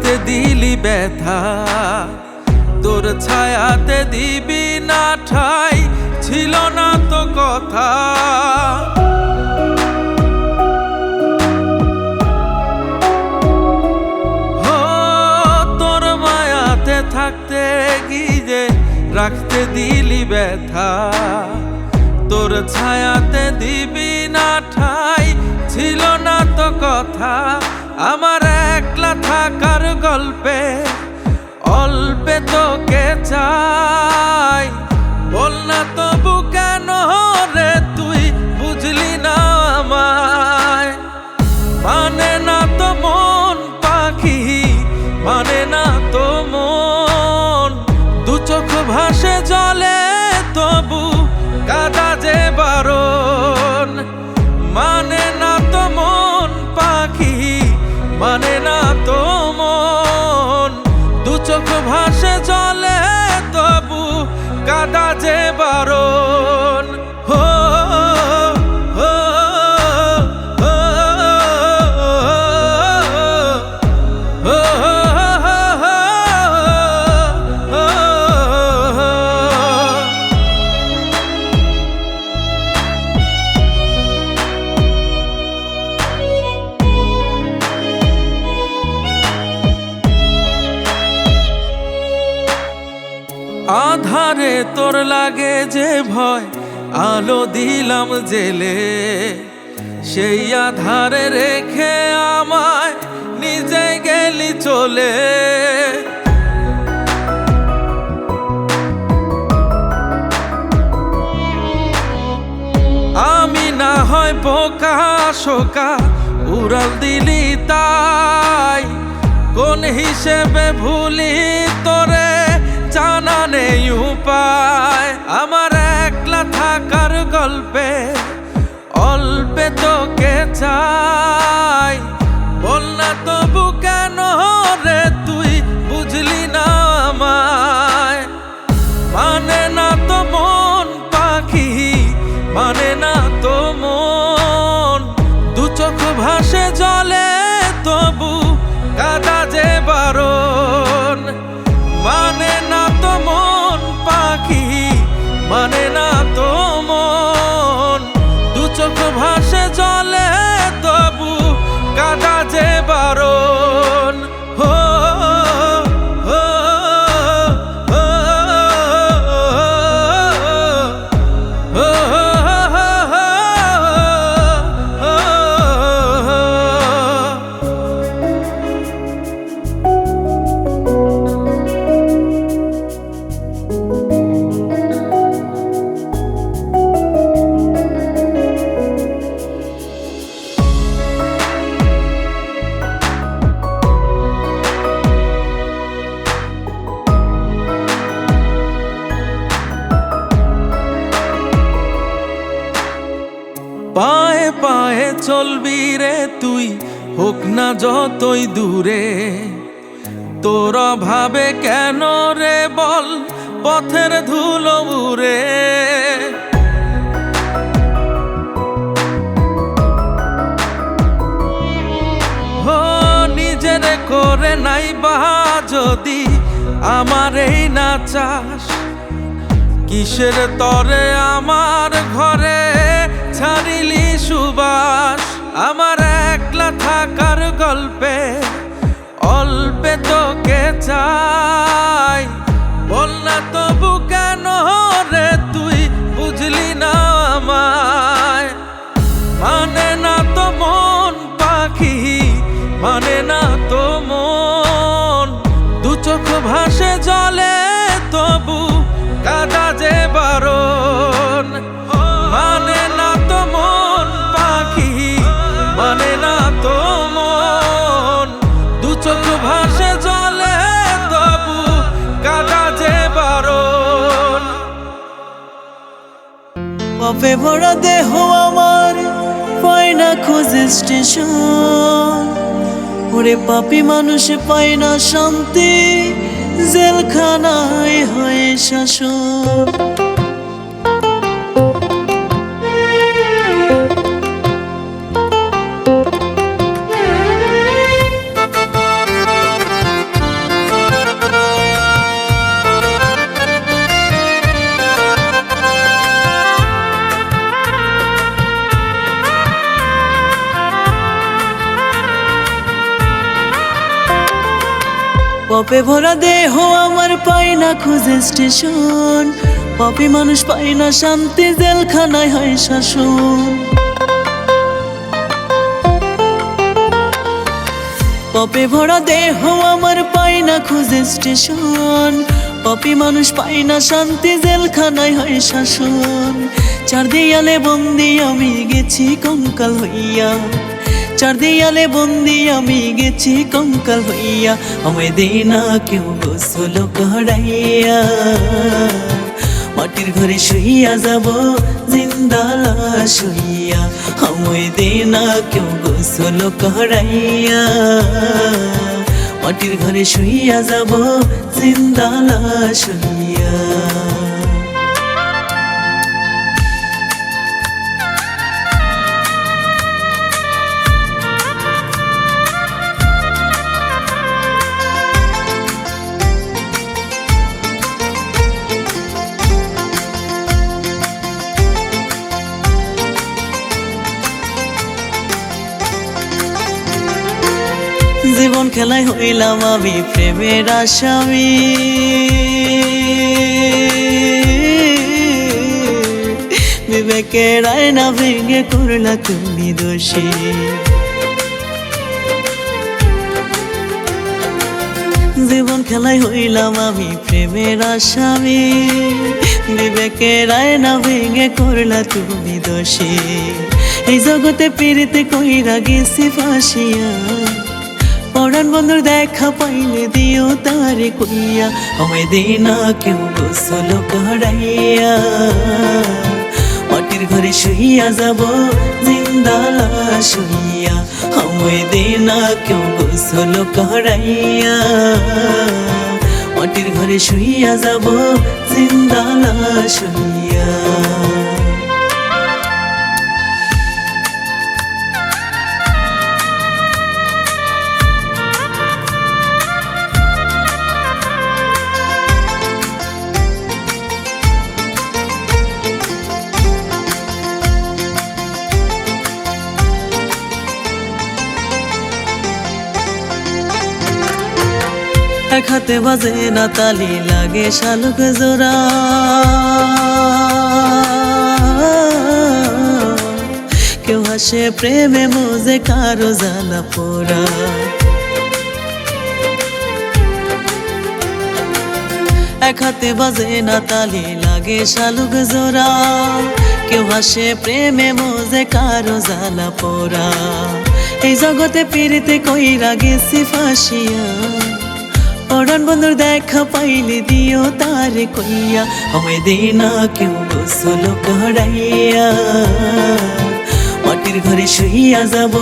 রাখতে দিলি ব্যথা, তোর ছায়াতে দিবি না ঠাই, ছিল না তো কথা। তোর মায়াতে থাকতে গিয়ে রাখতে দিলি ব্যথা, তোর ছায়াতে দিবি না ঠাই, ছিল না তো কথা। আমার একলা থাকার গল্পে অল্পে তোকে চাই, বল না তবু কেন রে তুই বুঝলি না আমায়। মানে না তো মন পাখি, মানে না তো মন, দু চোখ ভাসে জলে তবু কাঁদা যে বারণ। মানে না তো মন পাখি, মানে না তো মন, দু চোখ ভাসে জলে তবু কাঁদা যে বারণ। হো হো হো হো আধারে তোর লাগে যে ভয়, আলো দিলাম জেলে, সেই আধারে রেখে আমায় নিজে গেলি চলে। আমি না হয় বোকা শোকা উড়াল দিলি তাই, কোন হিসেবে ভুলি তোরে জানা নেই উপায়। আমার একলা থাকার গল্পে অল্পে তোকে চাই, বল না তবু কেন রে তুই বুঝলি না আমায়। মানে না তো মন পাখি, মানে না তো মন, দু চোখ ভাসে জলে তবু কাঁদা যে বারণ। মানে না তো মন পাখি, মানে না তো মন, দু চোখ ভাসে জলে তবু কাঁদা যে বারণ। হো হো হো হো পায়ে পায়ে চলবি রে তুই, হোক না যতই দূরে, তোর ভাবে কেন রে বল পথের ধুলো উড়ে। নিজের করে নাই বা যদি আমার এই না চাস, কিসের তরে আমার ঘরে ছাড়িলি সুবাস। আমার একলা থাকার গল্পে অল্পে তোকে চাই, বল না তবু কেন রে তুই বুঝলি না আমায়। মানে না তো মন পাখি, মানে না তো মন, দু চোখ ভাসে জলে তবু কাঁদা যে বারণ। মানে না তো মন পাখি, মানে না তো মন, দু চোখ ভাসে জলে তবু কাঁদা যে বারণ। পাপে ভরা দেহ আমার পায় না খোঁজে স্টেশন, ওরে পাপী মানুষ পায় না শান্তি, জেলখানায় হয়ে শাসন। পপে ভরা দেহ আমার পাই না খুঁজে স্টেশন, পাপী মানুষ পাই না শান্তি, জেলখানায় হয় শাসন। পপে ভরা দেহ আমার পাই না খুঁজে স্টেশন, পাপী মানুষ পাই না শান্তি, জেলখানায় হয় শাসন। চার দেয়ালে বন্দি আমি গেছি কঙ্কাল হইয়া, চার দেয়ালে বন্দি আমি গেছি কঙ্কাল হইয়া। আমায় দে না কেউ গোসল করাইয়া, মাটির ঘরে শুইয়া যাব জিন্দা লাশ হইয়া। আমায় দে না কেউ গোসল করাইয়া, মাটির ঘরে শুইয়া যাব জিন্দা লাশ হইয়া। জীবন খেলায় হইলাম আমি প্রেমের আসামি, বিবেকের আয়না ভেঙে করলা তুমি দোষী। জীবন খেলায় হইলাম আমি প্রেমের আসামি, বিবেকের আয়না ভেঙে করলা তুমি দোষী। এই জগতে পীড়িতে কইরা গেছি ফাঁসিয়া, পরাণ বন্ধুর দেখা পাইলে দিও তারে কইয়া। আমায় দে না কেউ গোসল করাইয়া, মাটির ঘরে শুইয়া যাব জিন্দা লাশ হইয়া। আমায় দে না কেউ গোসল করাইয়া, মাটির ঘরে শুইয়া যাব জিন্দা লাশ হইয়া। এক হাতে বাজে না তালি, লাগে শালুক জোড়া। কেউ হাসে প্রেমে মোজে কারো জ্বালা পোড়া। এক হাতে বাজে না তালি, লাগে শালুক জোড়া। কেউ হাসে প্রেমে মোজে কারো জ্বালা পোড়া। এই জগতে পীড়িতে কইরা গেছি ফাঁসিয়া, পরাণ বন্ধুর দেখা পাইলে দিও তারে কইয়া। আমায় দে না কেউ গোসল করাইয়া, মাটির ঘরে শুইয়া যাব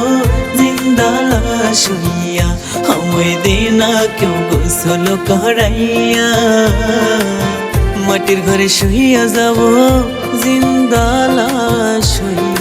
জিন্দা লাশ হইয়া। আমায় দে না কেউ গোসল করাইয়া, মাটির ঘরে শুইয়া যাব জিন্দা লাশ হইয়া।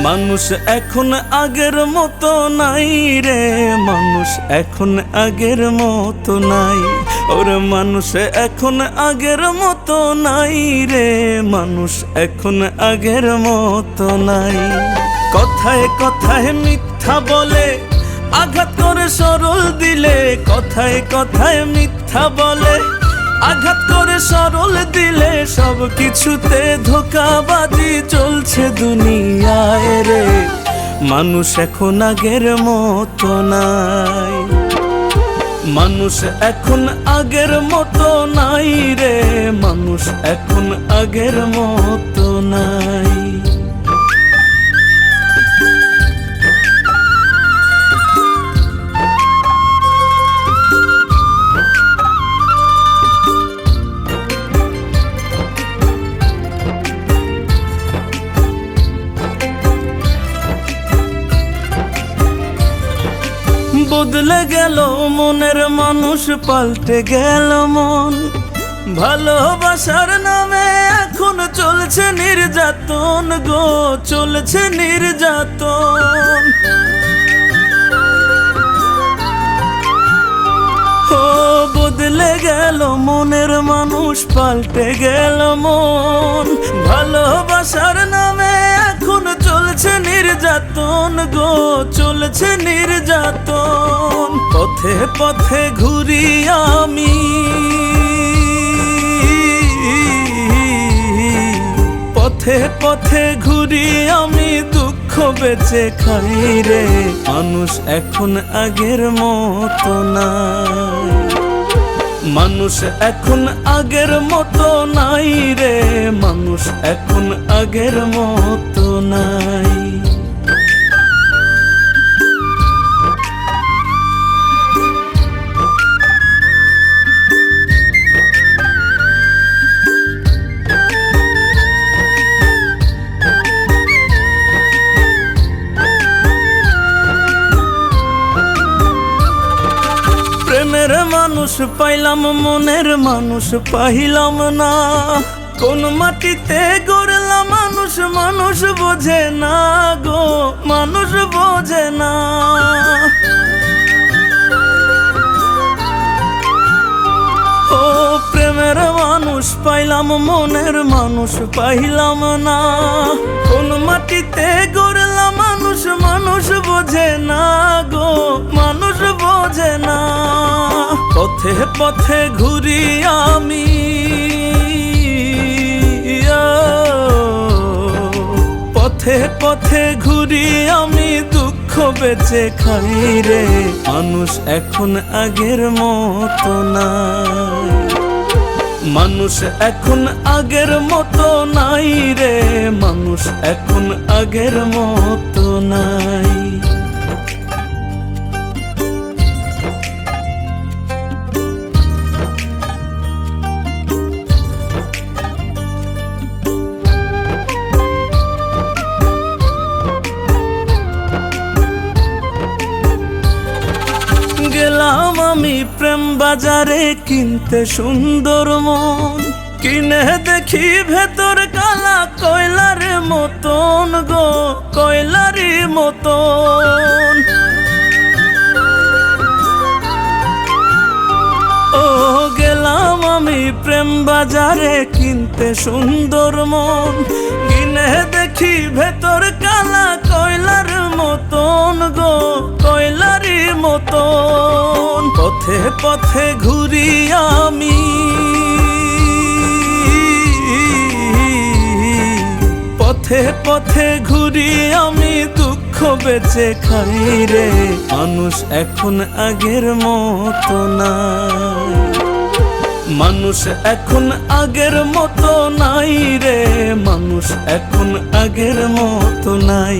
মানুষ এখন আগের মতো নাই রে, মানুষ এখন আগের মতো নাই। ওরে মানুষ এখন আগের মতো নাই রে, মানুষ এখন আগের মতো নাই। কথায় কথায় মিথ্যা বলে আঘাত করে সরল দিলে, কথায় কথায় মিথ্যা বলে আঘাত করে সরল দিলে। সব কিছুতে ধোঁকাবাজি চলছে দুনিয়ায় রে, মানুষ এখন আগের মতো নাই। মানুষ এখন আগের মতো নাই রে, মানুষ এখন আগের মতো নাই। বদলে গেল মনের মানুষ, পাল্টে গেল মন। ভালোবাসার নামে এখন চলছে নির্যাতন গো, চলছে নির্যাতন। ও বদলে গেল মনের মানুষ, পাল্টে গেল মন। ভালোবাসার নামে এখন চলছে নির্যাতন গো, চলছে নির্যাতন। পথে পথে ঘুরি আমি, পথে পথে ঘুরি আমি, দুঃখ বেঁচে খাই রে। মানুষ এখন আগের মতো না, মানুষ এখন আগের মতো নাই রে, মানুষ এখন আগের মতো নাই। প্রেমের মানুষ পাইলাম, মনের মানুষ পাইলাম না। কোন মাটিতে গড়লাম মানুষ, মানুষ বোঝে না গো, মানুষ বোঝে না। ও প্রেমের মানুষ পাইলাম, মনের মানুষ পাইলাম না। কোন মাটিতে গড়লাম মানুষ, মানুষ বোঝে না গো, মানুষ বোঝে না। পথে পথে ঘুরি আমি, পথে পথে ঘুরি আমি, দুঃখ বেঁচে খাই রে। মানুষ এখন আগের মতো না, মানুষ এখন আগের মতো নাই রে, মানুষ এখন আগের মতো নাই। গেলাম আমি প্রেম বাজারে কিনতে সুন্দর মন, কিনে দেখি ভেতর কালা কয়লার মতন গো, কয়লারই মতন। ও গেলাম আমি প্রেম বাজারে কিনতে সুন্দর মন, কিনে দেখি ভেতর কালা কয়লার মতন গো, কয়লারই মতন। পথে পথে ঘুরি আমি, পথে পথে ঘুরি আমি, দুঃখ বেঁচে খাই রে। মানুষ এখন আগের মতো না, মানুষ এখন আগের মতো নাই রে, মানুষ এখন আগের মতো নাই।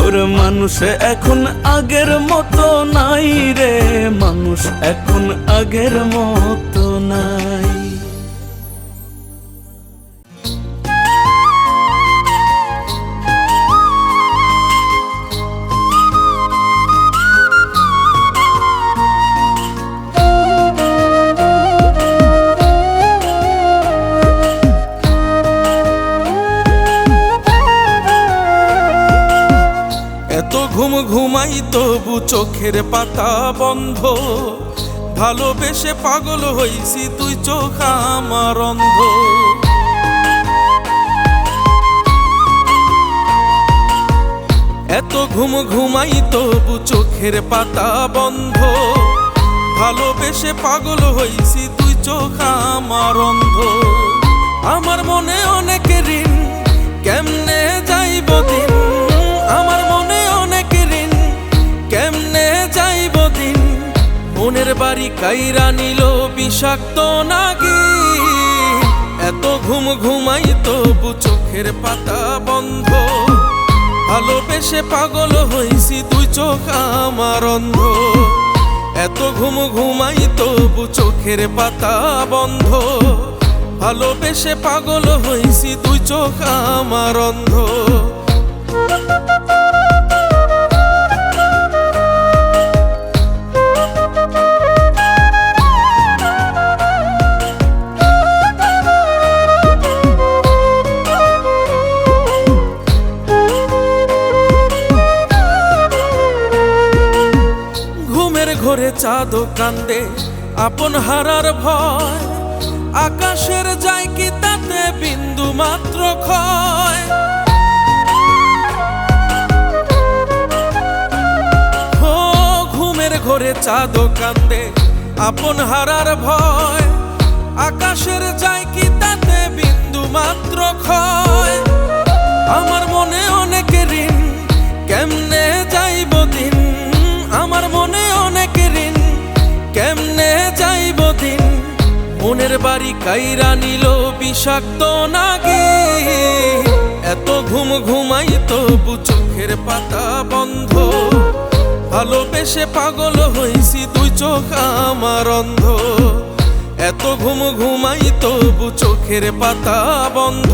ওর মানুষ এখন আগের মতো নাই রে, মানুষ এখন আগের মতো নাই। ঘুম ঘুমাই তবু চোখের পাতা বন্ধ, ভালোবেসে পাগল হইছি তুই চোখ আমার অন্ধ। এত ঘুম ঘুমাই তবু চোখের পাতা বন্ধ, ভালোবেসে পাগল হইছি তুই চোখ আমার অন্ধ। আমার মনে অনেক ঋণ, কেমনে যাইব দিন, আমার মনে অনেক ঋণ, কেমনে যাইব দিন। মনের বাড়ি কাইরা নিল বিষাক্ত নাগিন। এত ঘুম ঘুমাই তবু চোখের পাতা বন্ধ, ভালোবেসে পাগল হইছি তুই চোখ আমার অন্ধ। এত ঘুম ঘুমাই তবু চোখের পাতা বন্ধ, ভালোবেসে পাগল হইছি তুই চোখ আমার অন্ধ। ঘরে চাঁদও কান্দে আপন হারার ভয়, আকাশের যায় কি তাতে বিন্দু মাত্র ক্ষয়। ও ঘুমের ঘরে চাঁদও কান্দে আপন হারার ভয়, আকাশের যায় কি তাতে বিন্দু মাত্র ক্ষয়। আমার মনে অনেক ঋণ কেমনে যাইব দিন, আমার মনে অনেক ঋণ কেমনে যাইব দিন। মনের বাড়ি কাইরা নিল বিষাক্ত নাগিন, এত ঘুম ঘুমাই তবু চোখের পাতা বন্ধ। ভালোবেসে পাগল হইছি দুই চোখ আমার অন্ধ, এত ঘুম ঘুমাই তবু চোখের পাতা বন্ধ।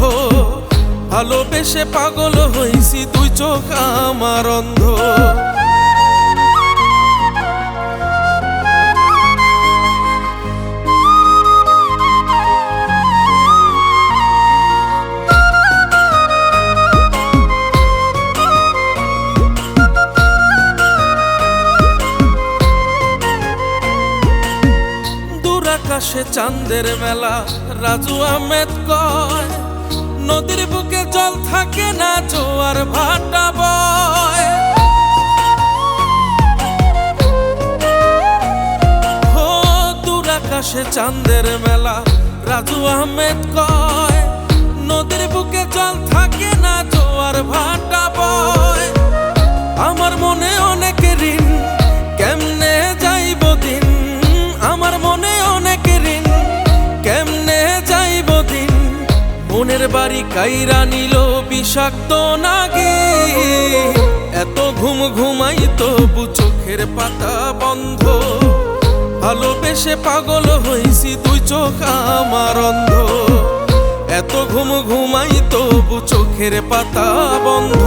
ভালোবেসে পাগল হইছি দুই চোখ আমার অন্ধ। আকাশে চাঁদের মেলা রাজু আহমেদ কয়, নদীর বুকে জল থাকে না জোয়ার ভাটা বয়। ও দূর আকাশে চাঁদের মেলা রাজু আহমেদ কয়, নদীর বুকে জল থাকে না জোয়ার ভাটা বয়। আমার মনে অনেক ঋণ কেমনে যাইব দিন, আমার মনে অনেক ঋণ কেমনে যাইব দিন। মনের বাড়ি কাইরা নিল বিষাক্ত নাগিন, এত ঘুম ঘুমাই তবু চোখের পাতা বন্ধ। ভালোবেসে পাগল হইছি দুই চোখ আমার অন্ধ, এত ঘুম ঘুমাই তবু চোখের পাতা বন্ধ।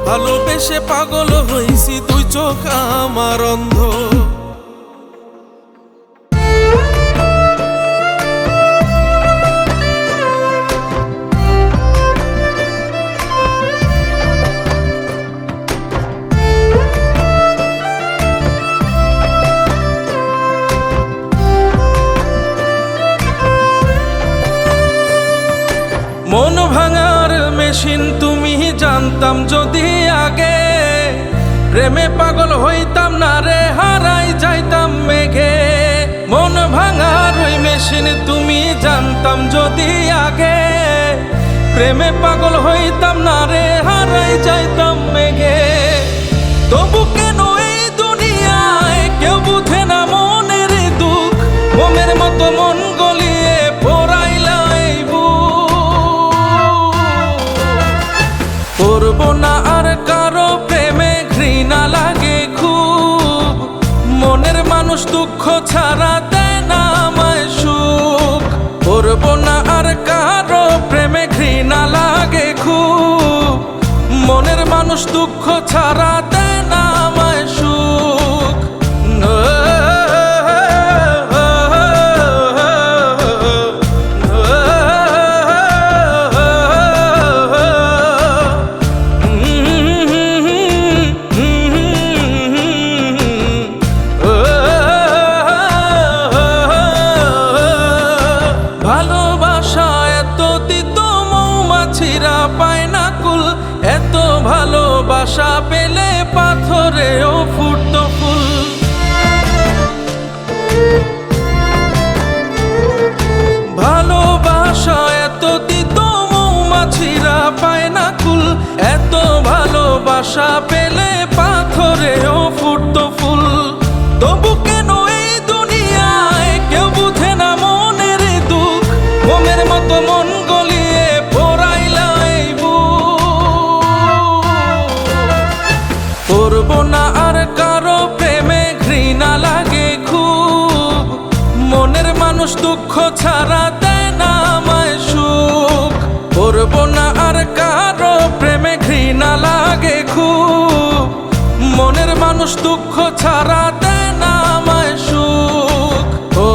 ভালোবেসে পাগল হইছি দুই চোখ আমার অন্ধ। মন ভাঙার মেশিন তুমি জানতাম যদি আগে, প্রেমে পাগল হইতাম না রে হারাই যাইতাম মেঘে। মন ভাঙার ওই মেশিন তুমি জানতাম যদি আগে, প্রেমে পাগল হইতাম না রে হারাই যাইতাম মেঘে। তবু কেন এই দুনিয়ায় কেউ বুঝে না মনের দুঃখ, মনের মতো মন গলিয়ে পড়াইলা এই করবো না আর কারো প্রেমে ঘৃণা লাগে খুব। মনের মানুষ দুঃখ ছাড়া দেয় না আমায় সুখ, করবো না আর কারো প্রেমে ঘৃণা লাগে খুব। মনের মানুষ দুঃখ ছাড়া দেয় না আমায় সুখ। পায় না কুল, এত ভালোবাসা পেলে পাথরেও ফুটতো ফুল। ভালোবাসা এত দিত মৌমাছিরা পায় না কুল, এত ভালোবাসা পেলে পাথরেও ফুটতো ফুল। তবু কেন এই দুনিয়ায় কেউ বুঝে না মনের দুঃখ, মনের মতো মন গলিয়ে পড়াইলা এই করবো না আর কারো প্রেমে ঘৃণা লাগে খুব। মনের মানুষ দুঃখ ছাড়া দেয় না আমায় সুখ, করবো না আর কারো প্রেমে ঘৃণা লাগে খুব। মনের মানুষ দুঃখ ছাড়া দেয় না আমায় সুখ। ও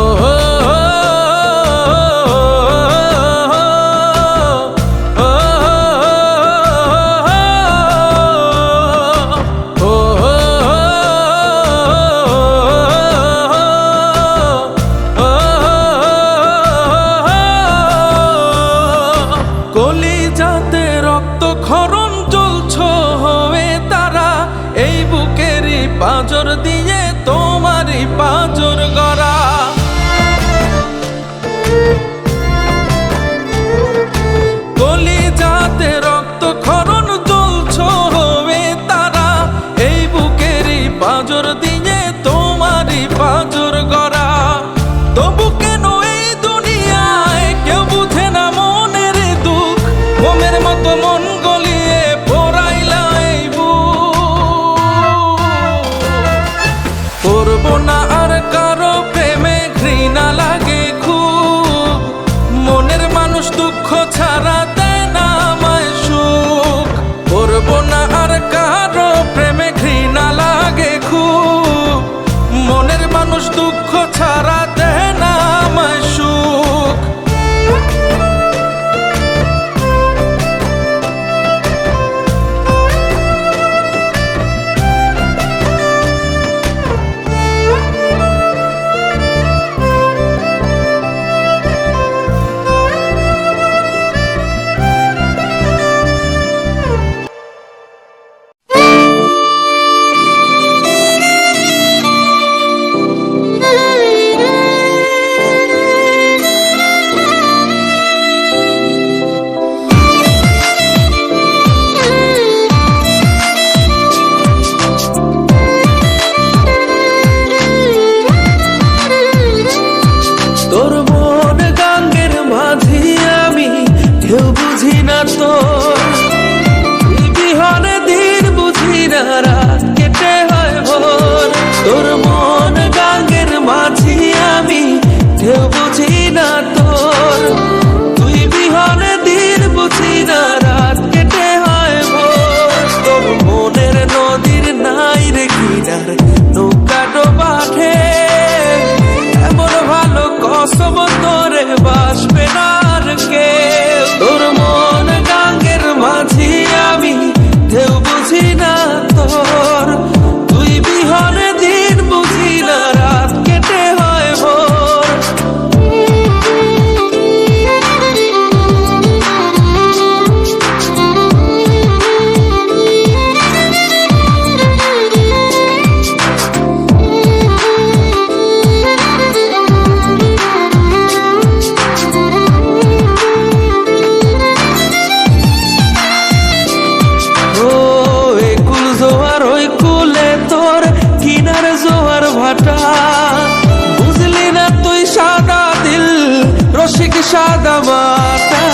সাদা মাটা,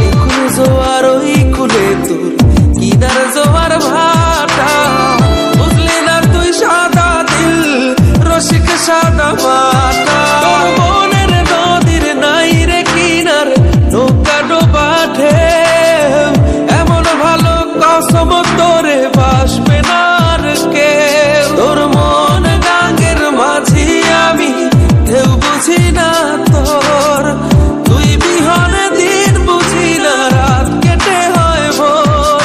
এখন জোয়ার ওই কুলে তোর কিনার জোয়ার ভাটা, বুঝলি না তুই সাদা দিল রসিক সাদা মাটা। তোর মনের নদীর নাই রে কিনার, নৌকা ডোবা ঢেউ, এমন ভালো কসম তোরে বাসবে না আর কেউ। তোর মন গাঙ্গের মাঝি আমি, ঢেউ বুঝি না তোর, তুই বিহনে দিন বুঝি না, রাত কেটে হয় ভোর।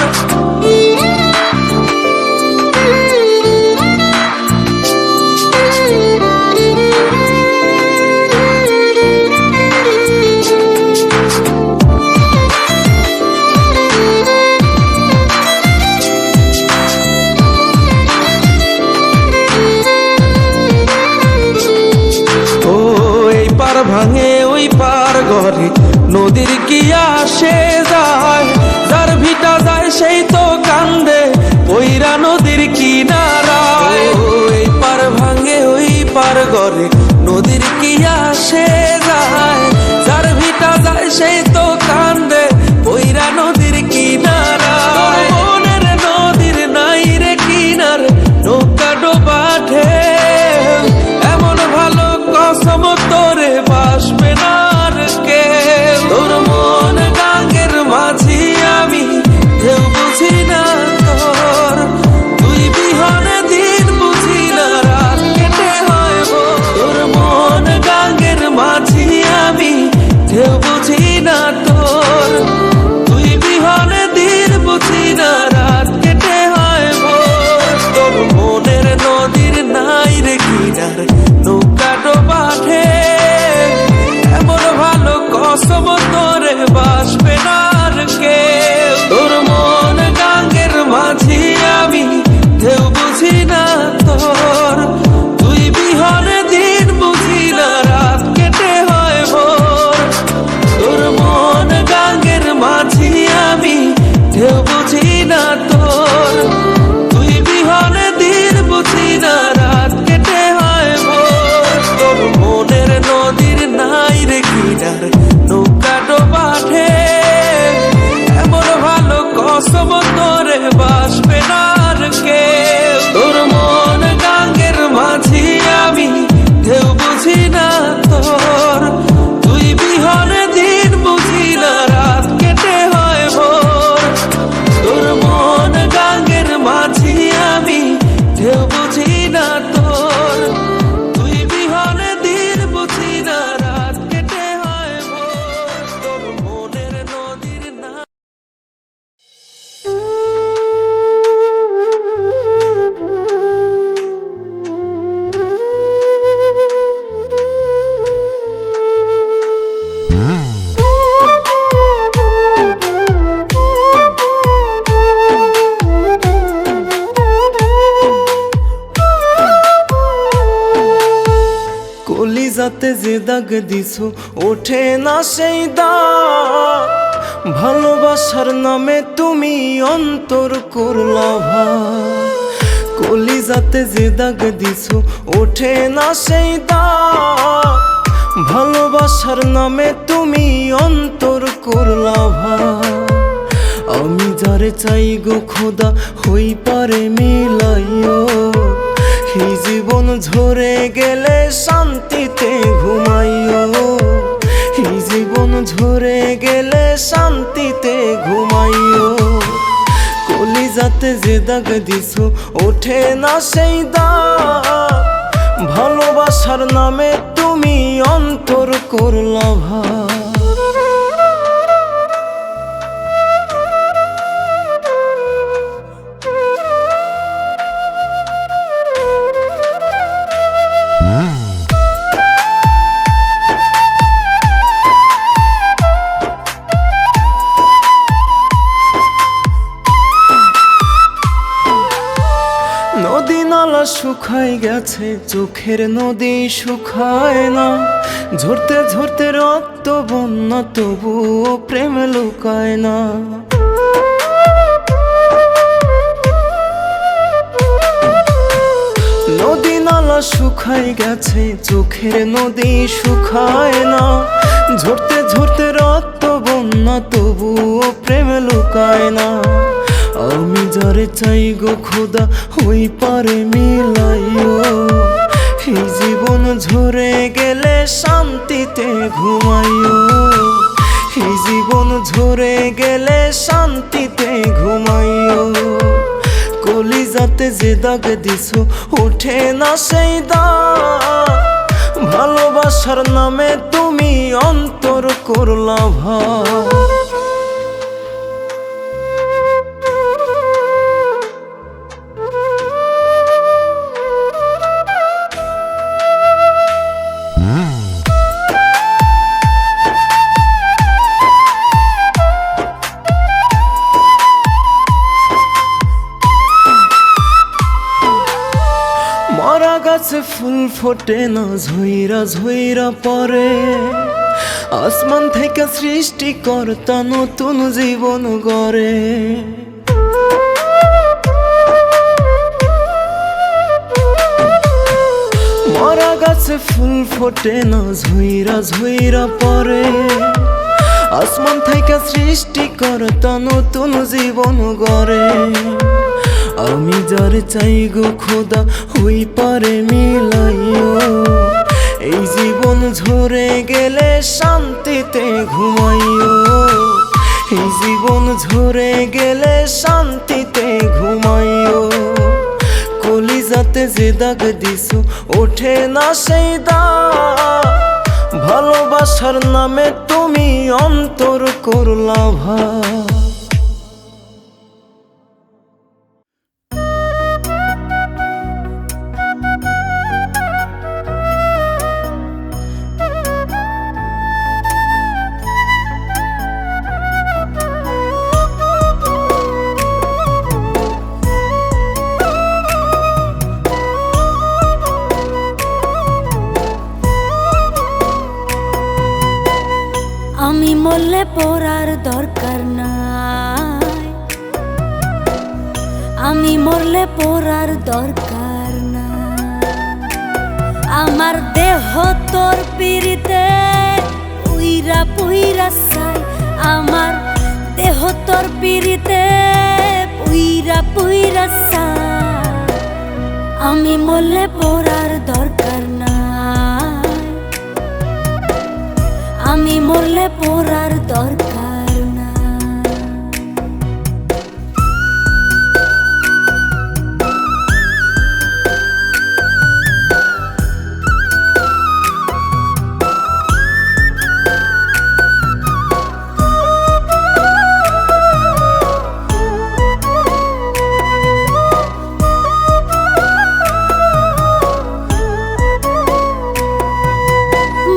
ভাঙে ওই পার ঘরে নদীর কি আসে যায়, যার ভিটা যায় সেই তো কান্দে ওইরা নদীর কিনারায়। ওই পার ভাঙে ওই পার ঘরে নদীর কি আসে যায়, যার ভিটা যায় সেই তো কান্দে ওইরা নদীর কিনারায়। মনের নদীর নাই রে কিনার, নৌকা ডোবা ঢেউ, এমন ভালো কসম তোরে বাসবে না আর কেউ। তোর মন গাঙ্গের মাঝি আমি, ঢেউ বুঝি না তোর, তুই বিহনে দিন বুঝি না, রাত কেটে হয় ভোর। তোর মন গাঙ্গের মাঝি আমি, ঢেউ বুঝি না তোর, তুই বিহনে দিন বুঝি না, রাত কেটে হয় ভোর। তোর মনের নদীর নাই রে কিনার, নৌকা ডোবা ঢেউ, এমন ভালো কসম তোরে বাসবে না আর কেউ। তোর মন গাঙ্গের মাঝি আমি, ঢেউ বুঝি না তোর, তুই বিহনে দিন বুঝি না, রাত কেটে হয় ভোর। তোর মন গাঙ্গের মাঝি আমি, ঢেউ বুঝি না তোর, তুই বিহনে দিন বুঝি না, রাত কেটে হয় ভোর। তোর মনের নদীর নাই রে কিনার, নৌকা ডোবা ঢেউ, এমন ভালো কসম তোরে বাসবে না আর কেউ। তোর মন গাঙ্গের মাঝি আমি, ঢেউ বুঝি না তোর, তুই বিহনে দিন বুঝি না, রাত কেটে হয় ভোর। তোর মন গাঙ্গের মাঝি আমি, ঢেউ বুঝি না তোর, তুই বিহনে দিন বুঝি না, রাত কেটে হয় ভোর। তোর মনের নদীর না। কলিজাতে যে দাগ দিছো ওঠে না সেই দাগ, ভালোবাসার নামে তুমি অন্তর করলা ভাগ। কলিজাতে যে দাগ দিছো ওঠে না সেই দাগ, ভালোবাসার নামে তুমি অন্তর করলা ভাগ। আমি যারে চাই গো খোদা হই পারে মিলাইও, এই জীবন ঝরে গেলে শান্তিতে ঘুমাইও, এই জীবন ঝরে গেলে শান্তিতে ঘুমাইও। কলিজাতে যে দাগ দিছো ওঠে না সেই দাগ, ভালোবাসার নামে তুমি অন্তর করলা ভাগ। নদী নালা শুকায় গেছে, চোখের নদী শুকায় না, ঝরতে ঝরতে রক্ত বন্যা তবুও প্রেম লুকায় না। নদী নালা শুকায় গেছে, চোখের নদী শুকায় না, ঝরতে ঝরতে রক্ত বন্যা তবুও প্রেম লুকায় না। আমি যারে চাই গো খোদা ওই পারে মিলাইও। এই জীবন ঝরে গেলে শান্তিতে ঘুমাইও। এই জীবন ঝরে গেলে শান্তিতে ঘুমাইও। কলিজাতে যে দাগ দিছো ওঠে না সেই দাগ। ভালোবাসার নামে তুমি অন্তর করলা ভাগ। মরা গাছে ফুল ফোটে না ঝইরা ঝইরা পরে। আসমান থেকে সৃষ্টিকর্তা নতুন জীবন গড়ে। মরা গাছে ফুল ফোটে না ঝইরা ঝইরা পরে। আসমান থেকে সৃষ্টিকর্তা নতুন জীবন গড়ে। আমি যারে চাই গো খোদা ওই পারে মিলাইও। এই জীবন ঝরে গেলে শান্তিতে ঘুমাইও। এই জীবন ঝরে গেলে শান্তিতে ঘুমাইও। কলিজাতে যে দাগ দিছো ওঠে না সেই দাগ। ভালোবাসার নামে তুমি অন্তর করলা ভাগ। আমি মরলে পড়ার দরকার নাই। আমি মরলে পড়ার দরকার নাই। আমার দেহ তোর পিরিতে উইরা পুইরা চাই। আমার দেহ তোর পিরিতে উইরা পুইরা চাই। আমি মরলে পড়ার দরকার নাই। আমি মরলে পড়ার দরকার না।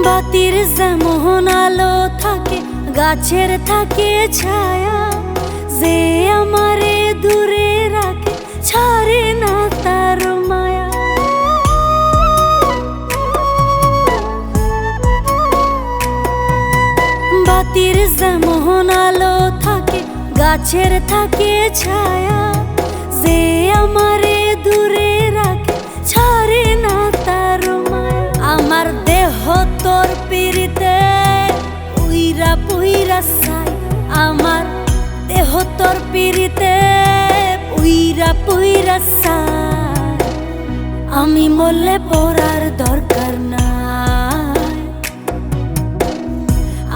বাতির যেমন আলো থাকে গাছের থাকে ছায়া। যে আমারে দূরে রাখে ছাড়ে না তার মায়া। বাতির যেমন আলো থাকে গাছের থাকে ছায়া। যে আমারে দূরে রাখে ছাড়ে না তার মায়া। আমার দেহ তোর পিরিতে উইরা পুইরা চাই। আমার দেহ তোর পিরিতে উইরা পুইরা চাই। আমি মরলে পড়ার দরকার নাই।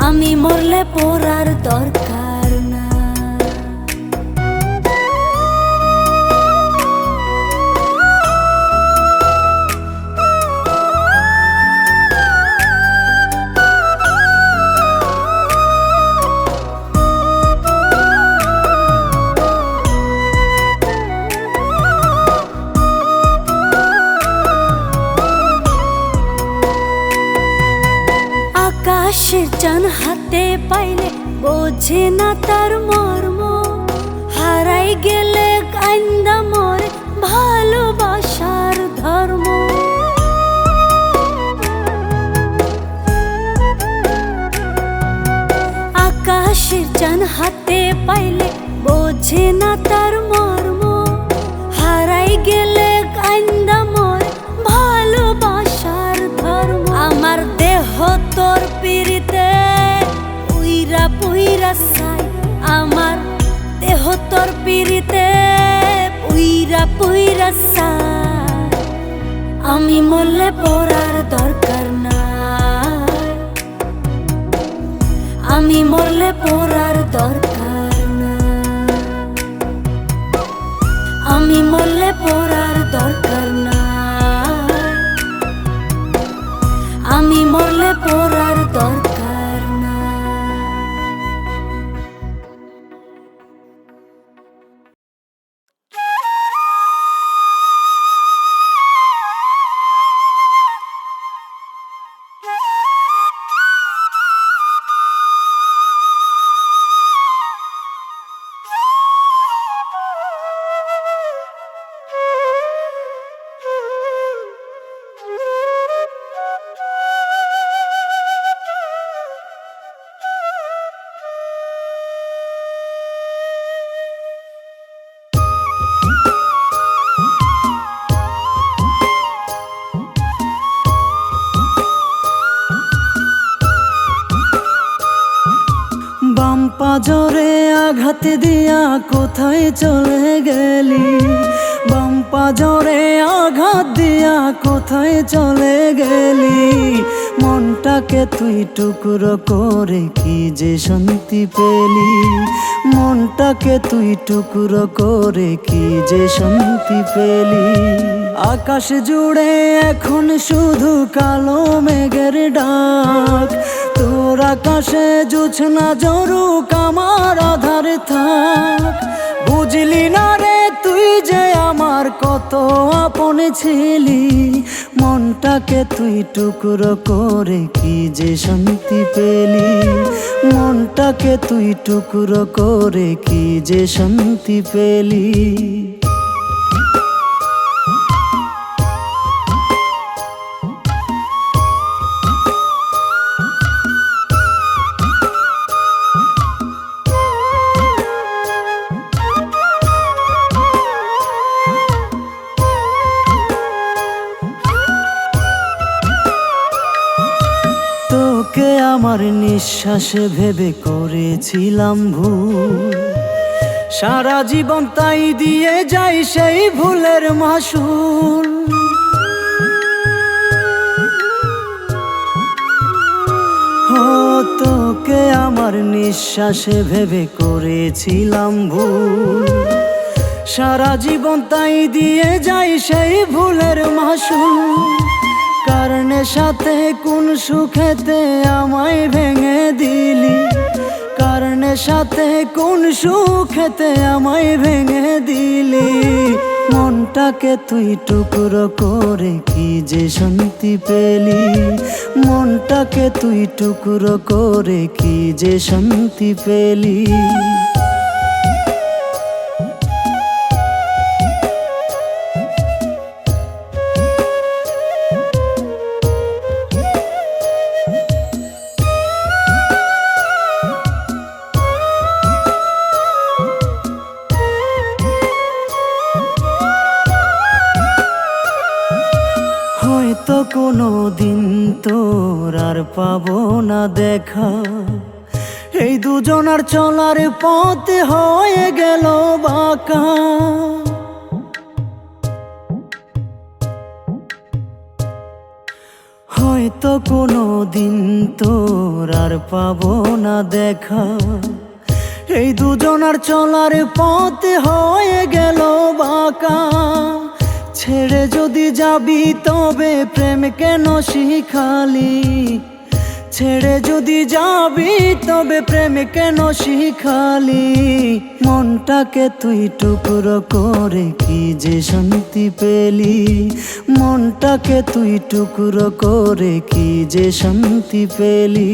আমি মরলে পড়ার দরকার না। আকাশের চান হাতে পাইলে বোঝে না তার মর্ম। হারাই গেলে কান্দা মরে ভালোবাসার ধর্ম। আকাশের চান হাতে পাইলে বোঝে না তার মর্ম। হারাই গেলে কান্দা মরে ভালোবাসার ধর্ম। আমার দেহ তোর পিরিতে পিরিতে পুইরা পুইরা আমি মরলে পড়ার দরকার নাই, আমি মরলে পড়ার দরকার নাই, আমি মরলে পড়ার দরকার নাই, আমি মরলে পড়ার দরকার নাই। বাম পাজরে আঘাত দিয়া কোথায় চলে গেলি, বাম পাজরে আঘাত দিয়া কোথায় চলে গেলি, মনটাকে তুই টুকরো করে কি যে শান্তি পেলি, মনটাকে তুই টুকরো করে কি যে শান্তি পেলি। আকাশ জুড়ে এখন শুধু কালো মেঘের ডাক, তোর আকাশে জোছনা জরুক আমার আধার থাক। বুঝলি না রে তুই যে আমার কত আপন ছিলি, মনটাকে তুই টুকরো করে কি যে শান্তি পেলি, মনটাকে তুই টুকরো করে কি যে শান্তি পেলি। তোকে আমার নিঃশ্বাসে ভেবে করেছিলাম ভুল, সারা জীবন তাই দিয়ে যাই সেই ভুলের মাসুল। তোকে আমার নিঃশ্বাসে ভেবে করেছিলাম ভুল, সারা জীবন তাই দিয়ে যাই সেই ভুলের মাসুল। কারণের সাথে কোন সুখেতে আমায় ভেঙে দিলি, কারণের সাথে কোন সুখেতে আমায় ভেঙে দিলি, মনটাকে তুই টুকরো করে কি যে শান্তি পেলি, মনটাকে তুই টুকরো করে কি যে শান্তি পেলি। হয়তো কোনো দিন তোর আর পাবো না দেখা, এই দুজনার চলার পথ হয়ে গেল বাঁকা। হয়তো কোনো দিন তোর আর পাবো না দেখা, এই দুজনার চলার পথ হয়ে গেল বাঁকা। ছেড়ে যদি যাবি তবে প্রেম কেন শিখালি, ছেড়ে যদি যাবি তবে প্রেম কেন শিখালি, মনটাকে তুই টুকরো করে কি যে শান্তি পেলি, মনটাকে তুই টুকরো করে কি যে শান্তি পেলি।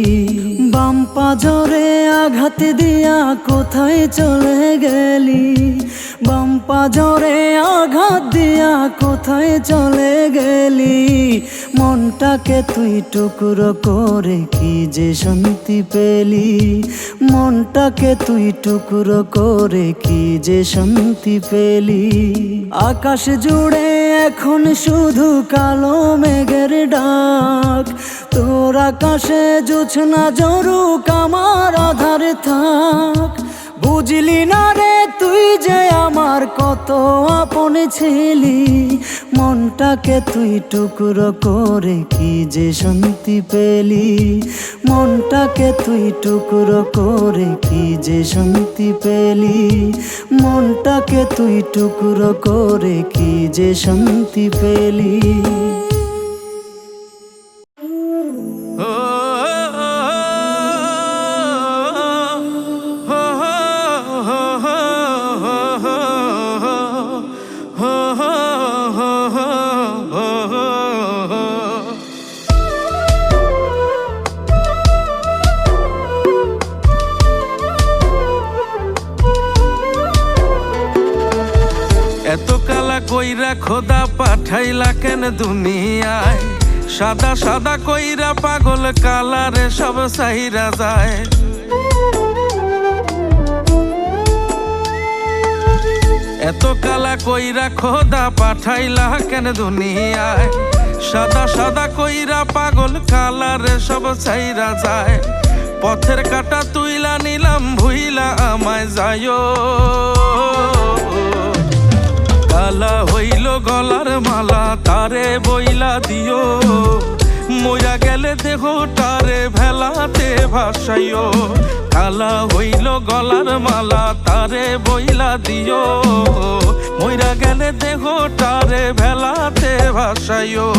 বাম পাজরে আঘাত দিয়া কোথায় চলে গেলি, বাম পাজরে আঘাত দিয়া কোথায় চলে গেলি, মনটাকে তুই টুকরো করে কি যে শান্তি পেলি, মনটাকে তুই টুকরো করে কি যে শান্তি পেলি। আকাশ জুড়ে এখন শুধু কালো মেঘের ডাক, তোর আকাশে জোছনা জরুক আমার আধার থাক। বুঝলি না রে তুই যে আমার কত আপন ছিলি, মনটাকে তুই টুকরো করে কি যে শান্তি পেলি, মনটাকে তুই টুকরো করে কি যে শান্তি পেলি, মনটাকে তুই টুকরো করে কি যে শান্তি পেলি। এত কালা কইরা খোদা পাঠাইলা কেন দুনিয়ায়, সাদা সাদা কইরা পাগল কালারে সব সাইরা যায়। এত কালা কইরা খোদা পাঠাইলা কেন দুনিয়ায়, সাদা সাদা কইরা পাগল কালারে সব সাইরা যায়। পথের কাটা তুইলা নিলাম ভুইলা আমায় যায়ো, কালা হইল গলার মালা তারে বইলা দিও, মইরা গেলে দেহটারে ভেলাতে ভাসাইও। কালা হইল গলার মালা তারে বইলা দিও, মইরা গেলে দেহটারে ভেলাতে ভাসাইও।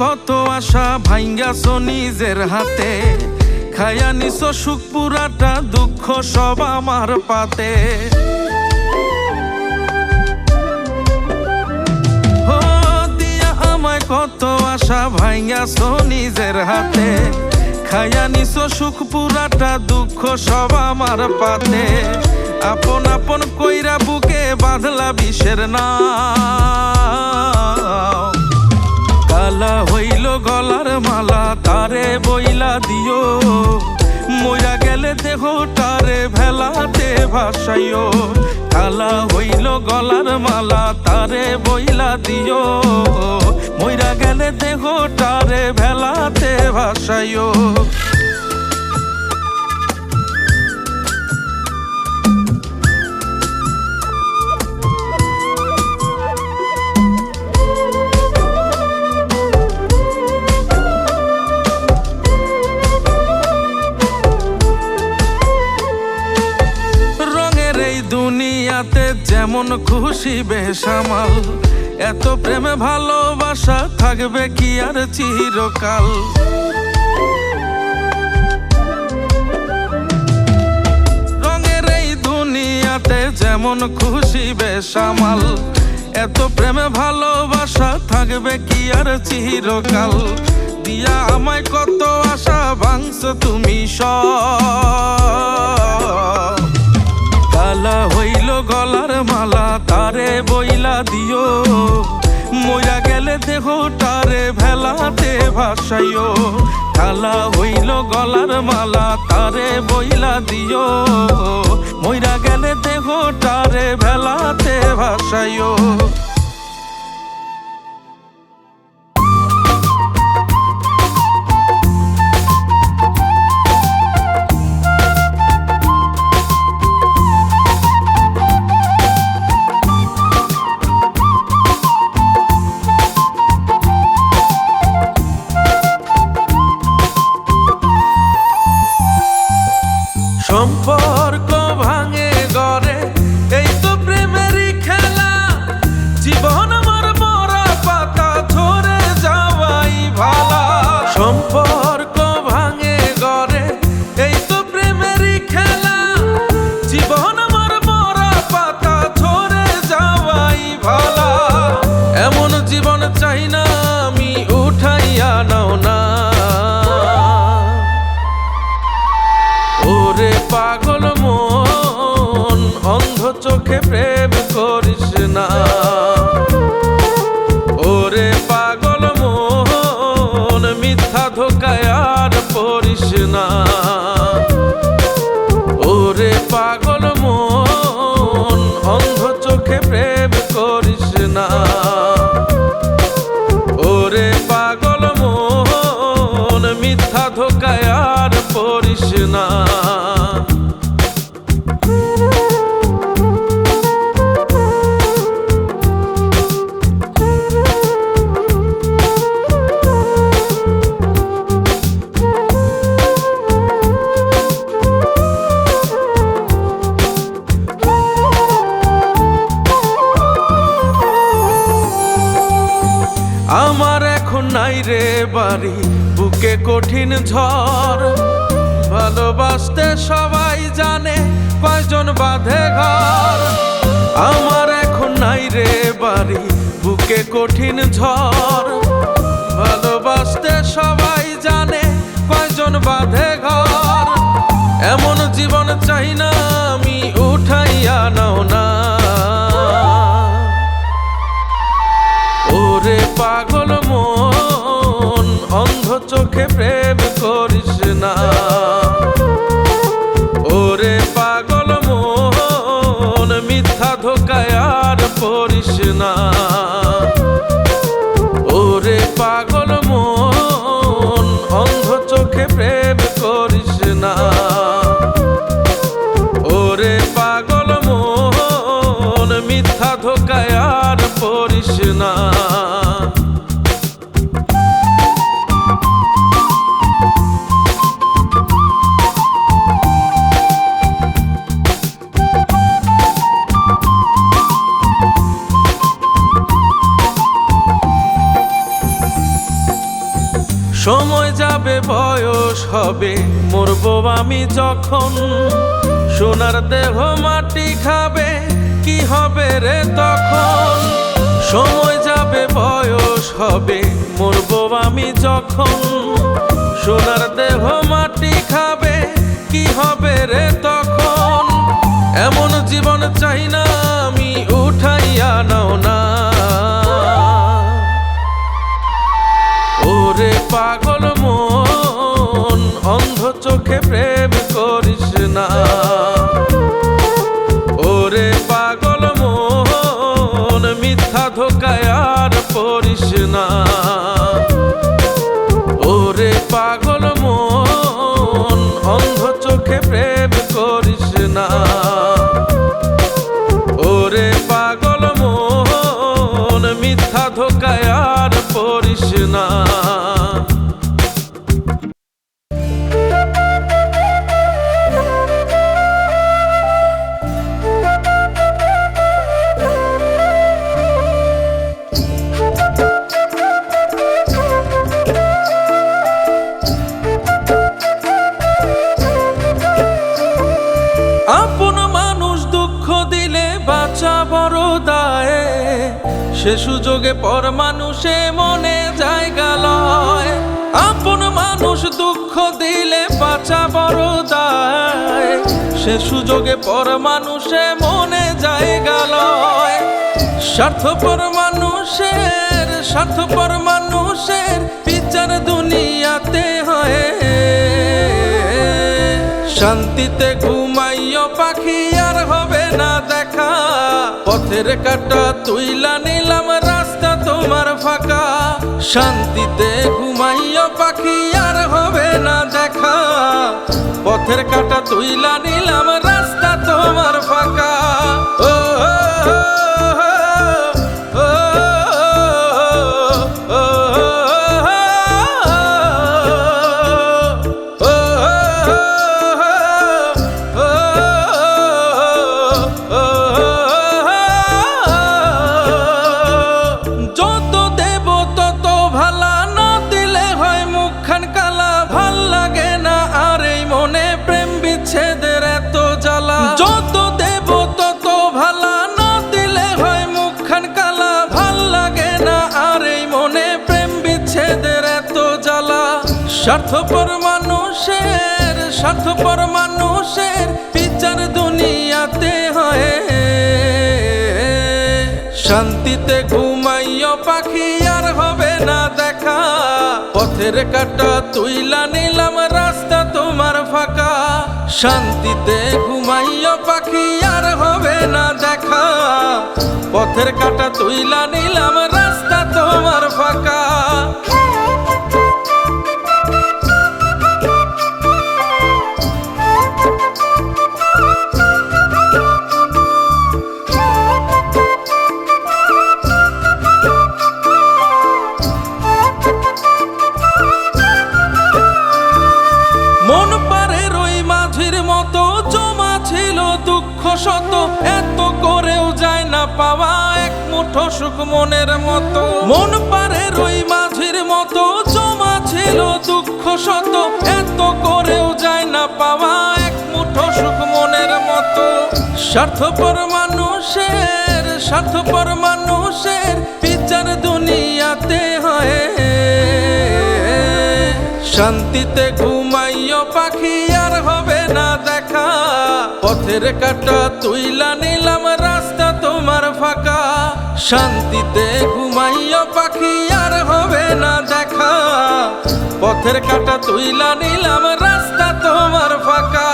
কত আশা ভাঙ্গাছো নিজের হাতে, খায়া নিছো সুখ পুরাটা দুঃখ সব আমার পাতে। ও দিয়া আমায় কত আশা ভাঙ্গাছো নিজের হাতে, খায়া নিছো সুখ পুরাটা দুঃখ সব আমার পাতে। আপন আপন কইরা বুকে বাঁধলা বিষের নাও, কালা হইল গলার মালা তারে বইলা দিও, মইরা গেলে দেহটারে ভেলাতে ভাসাইও। কালা হইল গলার মালা তারে বইলা দিও, মইরা গেলে দেহটারে ভেলাতে ভাসাইও। দুনিয়াতে যেমন খুশি বেসামাল, এত প্রেমে ভালোবাসা থাকবে কি আর চিরকাল। রঙের এই দুনিয়াতে যেমন খুশি বেসামাল, এত প্রেমে ভালোবাসা থাকবে কি আর চিরকাল। দিয়া আমায় কত আশা ভাঙছো তুমি সব, কালা হইল গলার মালা তারে বইলা দিও, মইরা গেলে দেহটারে ভেলাতে ভাসাইও। কালা হইল গলার মালা তারে বইলা দিও, মইরা গেলে দেহটারে ভেলাতে ভাসাইও। সম্পর্ক ভাঙে গড়ে এই তো প্রেমেরই খেলা, জীবন আমার মরা পাতা ধরে যাওয়াই ভালা। সম্পর্ক ভাঙে গড়ে এই তো প্রেমেরই খেলা, জীবন আমার মরা পাতা ধরে যাওয়াই ভালা। এমন জীবন চাই না আমি উঠাইয়া নাও না, ওরে পাগল মন অন্ধ চোখে প্রেম করিস না। ওরে পাগল মন মিথ্যা ধোঁকা ধোকায় আর পড়িস না। ওরে পাগল মন, অন্ধ চোখে প্রেম করিস না। ওরে পাগল মন, মিথ্যা ধোকায় আর পড়িস না। আমার এখন নাই রে বাড়ি, বুকে কঠিন ঝড়। ভালোবাসতে সবাই জানে, কয়জন বাঁধে ঘর। আমার এখন নাই রে বাড়ি, বুকে কঠিন ঝড়। ভালোবাসতে সবাই জানে, কয়জন বাঁধে ঘর। এমন জীবন চাই না আমি, উঠাইয়া নাও না। ওরে পাগল মন, অন্ধ চোখে প্রেম করিস না। ওরে পাগল মন, মিথ্যা ধোকায় আর পড়িস না। ওরে পাগল মন, অন্ধ চোখে প্রেম করিস না। ওরে পাগল মন, মিথ্যা ধোকায় আর পড়িস না। সময় যাবে, বয়স হবে, মরবো আমি যখন। সোনার দেহ মাটি খাবে, কি হবে রে তখন। সময় যাবে, বয়স হবে, মরবো আমি যখন। সোনার দেহ মাটি খাবে, কি হবে রে তখন। এমন জীবন চাই না আমি, উঠাইয়া নাও না। ওরে পাগল মন, অন্ধ চোখে প্রেম করিস না। ওরে পাগল মন, মিথ্যা ধোকায় আর পড়িস না। ওরে পাগল মন, অন্ধ চোখে প্রেম করিস না। ওরে পাগল মন, মিথ্যা ধোকায় আর পড়িস না। আপন মানুষ দুঃখ দিলে বাঁচা বড় দায়ে, সে সুযোগে পর মানুষে মনে জায়গা লয়। আপন মানুষ দুঃখ দিলে বাঁচা বড় দায়ে, সে সুযোগে পর মানুষে মনে জায়গা লয়। স্বার্থপর মানুষের বিচার দুনিয়াতে হয়। শান্তিতে ঘুমাইও পাখি, আর হবে না দেখা। পথের কাটা তুইলা নিলাম, রাস্তা তোমার ফাঁকা। শান্তিতে ঘুমাইও পাখি, আর হবে না দেখা। পথের কাটা তুইলা নিলাম, রাস্তা তোমার ফাঁকা। ও স্বার্থপর মানুষের বিচার দুনিয়াতে হয়। শান্তিতে ঘুমাইও পাখি, আর হবে না দেখা। পথের কাটা তুইলা নিলাম রাস্তা তোমার ফাঁকা শান্তিতে ঘুমাইয়া পাখি আর হবে না দেখা পথের কাটা তুইলা নিলাম রাস্তা তোমার ফাঁকা মন পারের ওই মাঝির মতো জমা ছিল দুঃখ শত এত করেও যায় না পাওয়া এক মুঠো সুখ মনের মতো মন পারের ওই মাঝির মতো জমা ছিল দুঃখ শত এত করেও যায় না পাওয়া এক মুঠো সুখ মনের মতো স্বার্থপর মানুষের বিচার দুনিয়াতে হয় শান্তিতে ঘুমাইও পাখি আর হবে না দেখা পথের কাটা তুইলা নিলাম রাস্তা তোমার ফাঁকা শান্তিতে ঘুমাইও পাখি আর হবে না দেখা পথের কাটা তুইলা নিলাম রাস্তা তোমার ফাঁকা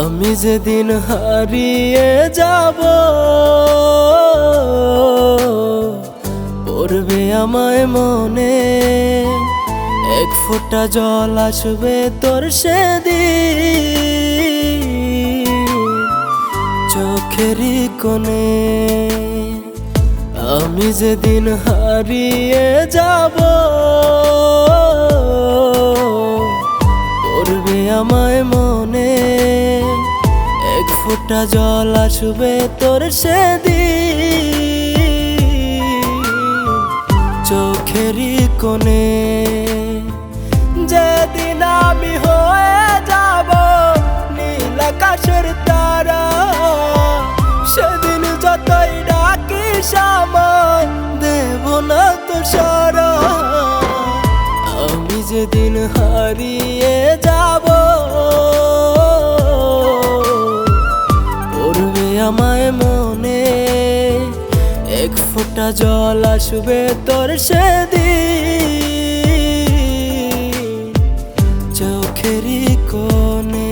আমি যেদিন হারিয়ে যাব পড়বে আমায় মনে এক ফোঁটা জল আসবে তোর সেদিন চোখেরই কোণে আমি যেদিন হারিয়ে যাব পড়বে আমায় মনে এক ফোঁটা জল আসবে তোর সেদিন চোখেরই কোণে যেদিন আমি হয়ে যাব নীল আকাশের তারা সেদিন যতই ডাকিস আমায় দেব না তো সারা আমি যেদিন হারিয়ে যাব পড়বে আমায় মনে এক ফোঁটা জল আসবে তোর সেদিন চোখেরই কোণে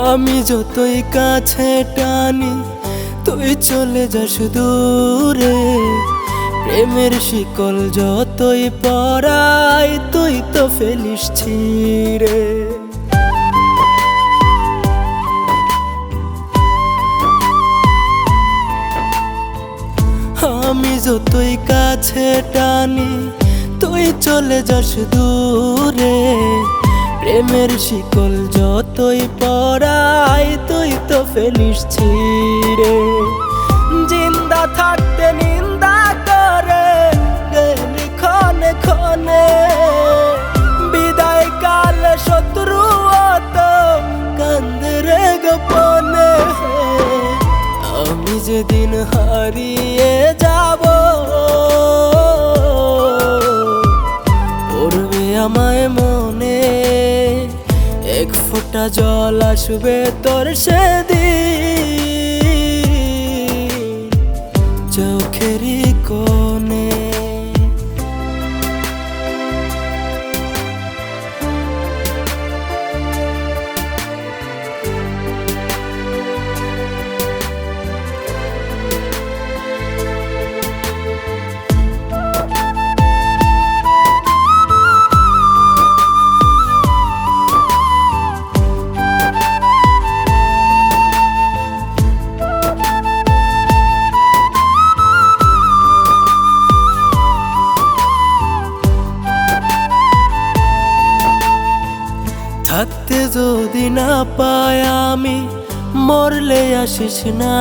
আমি যতই কাছে টানি তুই চলে যাস দূরে প্রেমের শিকল যতই পরাই তুই তো ফেলিস ছিঁড়ে আমি যতই কাছে টানি তুই চলে যাস দূরে প্রেমের শিকল যতই পরাই তুই তো ফেলিস ছিঁড়ে জিন্দা থাকতে নিন্দা করে গেলি ক্ষণে ক্ষণে বিদায় কালে শত্রু তো কান্দে রে গোপনে আমি যেদিন হারিয়ে যাব পড়বে আমায় মনে এক ফোঁটা জল আসবে তোর সেদিন চোখেরই কোণে পাই আমি মরলে আসিস না,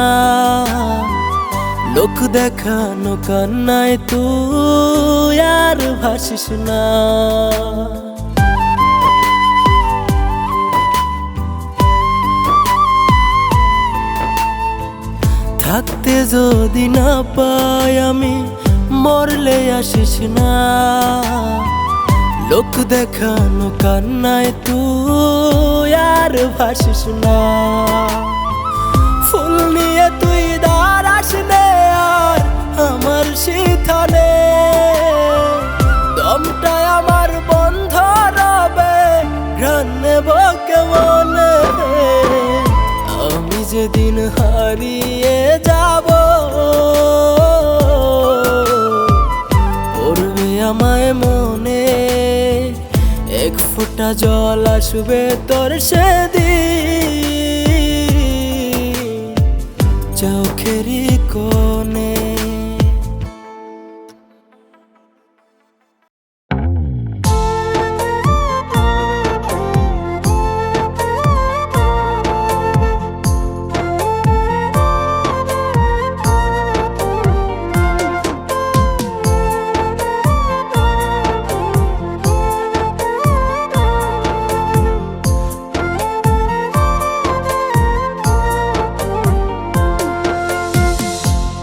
লোক দেখানো কান্নায় তুই আর ভাসিস না। থাকতে যদি না পাই আমি মরলে আসিস না, লোক দেখানো কান্নায় তুই আর ভাসিস না। ফুল নিয়ে তুই দাঁড়াস নে আর আমার শীতলে, দমটাই আমার বন্ধ রবে ঘ্রাণ নেব কেমনে। আমি যেদিন হারিয়ে যাব পড়বে আমায় মনে, এক ফোঁটা জল আসবে তোর সেদিন চোখেরই কোণে।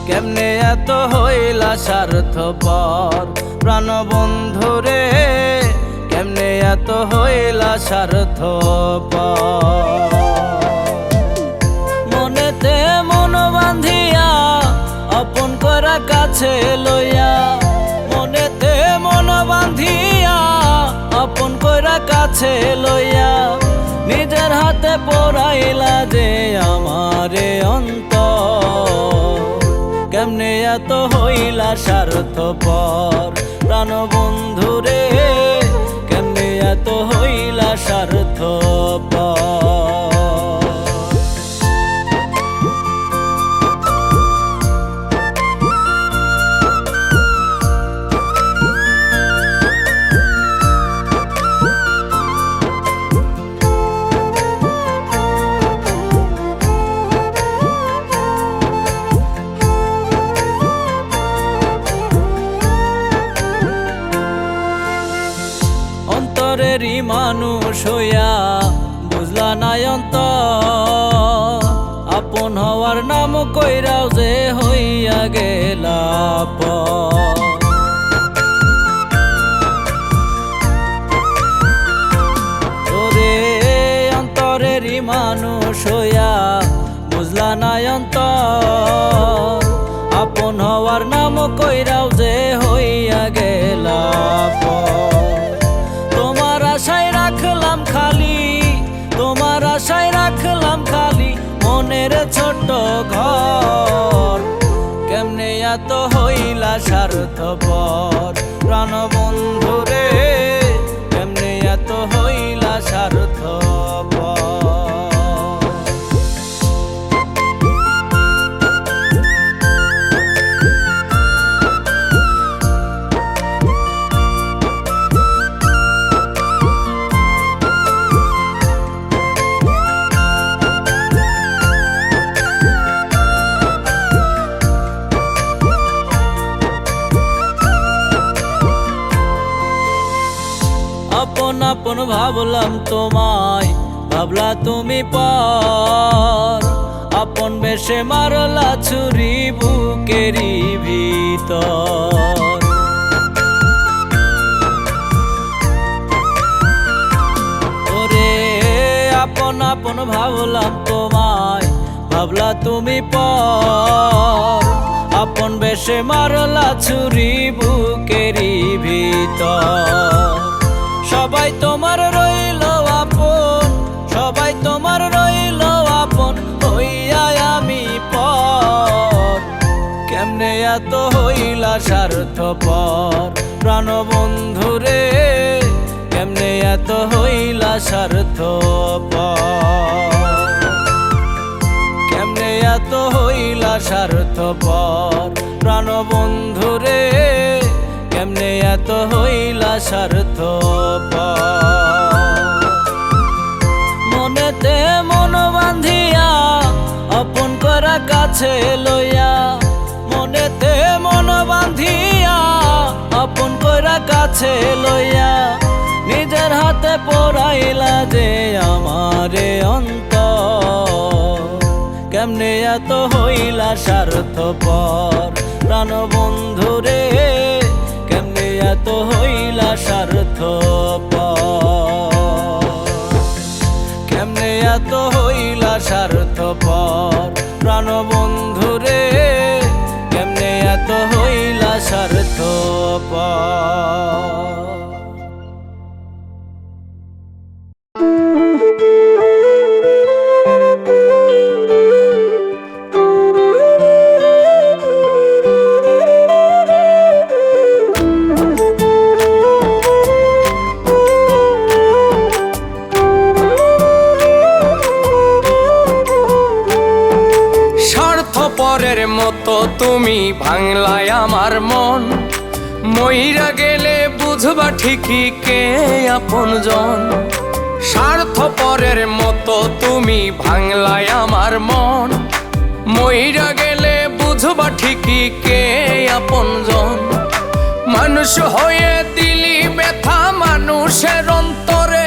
কেমনে এত হইলা স্বার্থপর প্রাণ বন্ধুরে, কেমনে এত হইলা স্বার্থপর। মনেতে মন বাঁধিয়া আপন করা কাছে লইয়া, মনেতে মন বাঁধিয়া আপন করা কাছে লইয়া, নিজের হাতে পড়াইলা যে আমারে অন্তর। কেমনে এত হইলা স্বার্থপর প্রাণ বন্ধুরে, কেমনে এত হইলা স্বার্থপর। অন্তরেরই মানুষ হইয়া বুঝলা নাই অন্তর, আপন হওয়ার নাম কইরাও যে হইয়া গেলা পর। তোরে অন্তরেরই মানুষ হইয়া বুঝলা নাই অন্তর, আপন হওয়ার নাম কইরাও যে হইয়া গেলা পর। তোমার আশায় রাখলাম খালি, তোমার আশায় রাখলাম খালি মনের ছোট্ট ঘর। কেমনে এত হইলা স্বার্থপর প্রাণ বন্ধুরে, কেমনে এত হইলা স্বার্থপর। আপন আপন ভাবলাম তোমায়, ভাবলা তুমি পর, আপন বেশে মারলা ছুরি বুকেরই ভিতর। ওরে আপন আপন ভাবলাম তোমায়, ভাবলা তুমি পর, আপন বেশে মারলা ছুরি বুকেরই ভিতর। সবাই তোমার রইল আপন, সবাই তোমার রইল আপন হইয়া আমি পর। কেমনে এত হইলা স্বার্থপর প্রাণ বন্ধুরে, কেমনে এত হইলা স্বার্থপর। কেমনে এত হইলা স্বার্থপর প্রাণ বন্ধুরে, কেমনে এত হইলা স্বার্থপর। মনেতে কাছে লইয়া মনেতে মন বাঁধিয়া আপন কইরা কাছে লইয়া নিজের হাতে পড়াইলা যে আমারে অন্তর কেমনে এত হইলা স্বার্থপর প্রাণ বন্ধু রে কেমনে এত হইলা স্বার্থপর কেমনে এত হইলা স্বার্থপর প্রাণ বন্ধু রে কেমনে এত হইলা স্বার্থপর স্বার্থপরের মতো তুমি ভাঙলাই আমার মন মইরা গেলে বুঝবা ঠিকই কে আপনজন স্বার্থপরের মতো তুমি ভাঙলাই আমার মন মইরা গেলে বুঝবা ঠিকই কে আপনজন মানুষ হয়ে দিলি ব্যথা মানুষের অন্তরে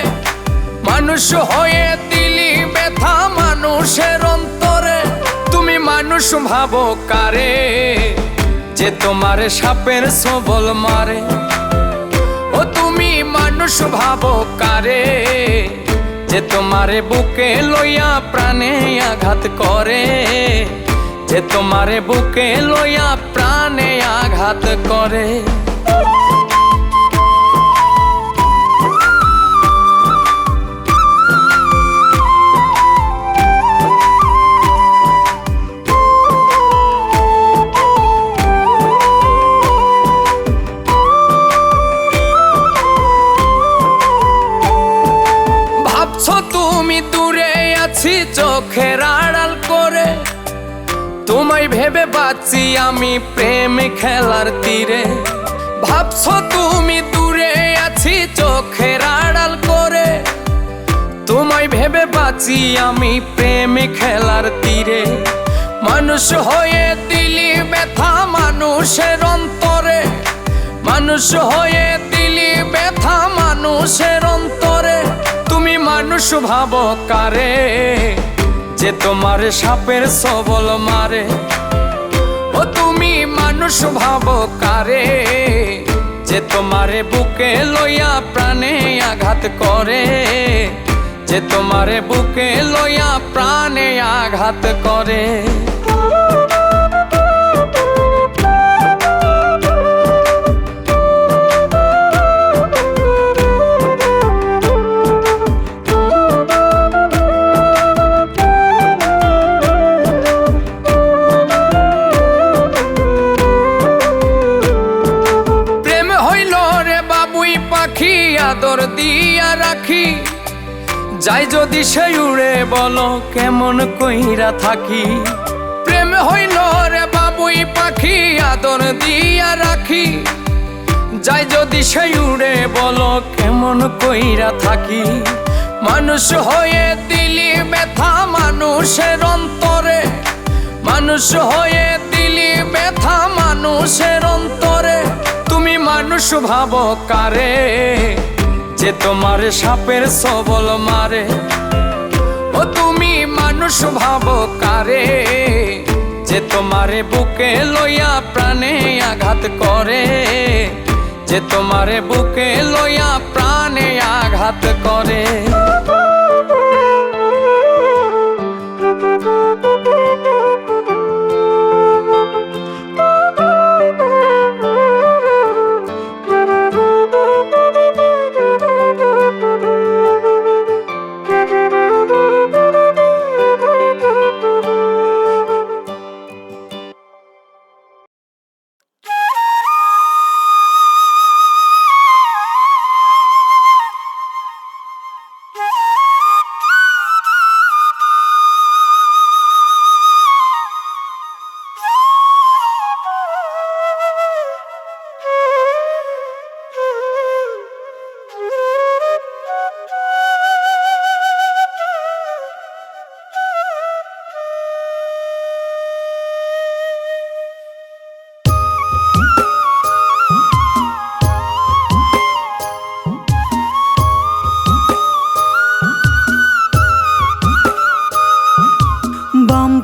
মানুষ হয়ে দিলি ব্যথা মানুষের অন্তরে তুমি মানুষ ভাবো কারে যে তোমার সাপের সবল মারে ও তুমি মানুষ ভাবো কারে যে তোমারে বুকে লইয়া প্রাণে আঘাত করে যে তোমারে বুকে লইয়া প্রাণে আঘাত করে তুমি দূরে আছি চোখের আড়াল করে তোমায় ভেবে বাঁচি আমি প্রেম খেলার তীরে ভাবছো তুমি দূরে আছি চোখের আড়াল করে তোমায় ভেবে বাঁচি আমি প্রেম খেলার তীরে মানুষ হয়ে দিলি ব্যথা মানুষের অন্তরে মানুষ হয়ে দিলি ব্যথা মানুষের অন্তরে তুমি মানুষ ভাবো কারে যে তোমার সাপের সবল মারে ও তুমি মানুষ ভাবো কারে যে তোমারে বুকে লইয়া প্রাণে আঘাত করে যে তোমারে বুকে লইয়া প্রাণে আঘাত করে আদর দিয়া রাখি যাই যদি সে উড়ে বলো কেমন কইরা থাকি প্রেম হইল রে বাবুই পাখি আদর দিয়া রাখি যাই যদি সে উড়ে বলো কেমন কইরা থাকি মানুষ হয়ে দিলি ব্যথা মানুষের অন্তরে মানুষ হয়ে দিলি ব্যথা মানুষের অন্তরে তুমি মানুষ ভাবো কারে যে তোমার সাপের সবল মারে ও তুমি মানুষ ভাবো কারে যে তোমারে বুকে লইয়া প্রাণে আঘাত করে যে তোমারে বুকে লইয়া প্রাণে আঘাত করে Yeah.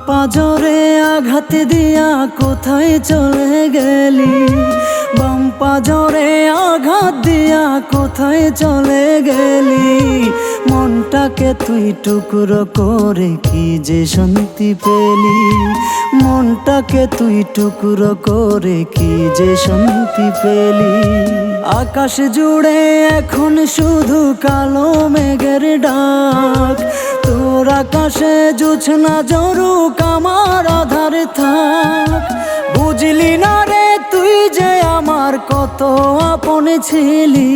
পাজরে আঘাত দিয়া কোথায় চলে গেলি, বাম পাজরে আঘাত দিয়া কোথায় চলে গেলি, মনটাকে তুই টুকরো করে কি যে শান্তি পেলি, মনটাকে তুই টুকরো করে কি যে শান্তি পেলি। আকাশ জুড়ে এখন শুধু কালো মেঘের ডাক, তোর আকাশে জোছনা জরুক আমার আধারে থাক। বুঝলি না রে তুই যে আমার কত আপন ছিলি,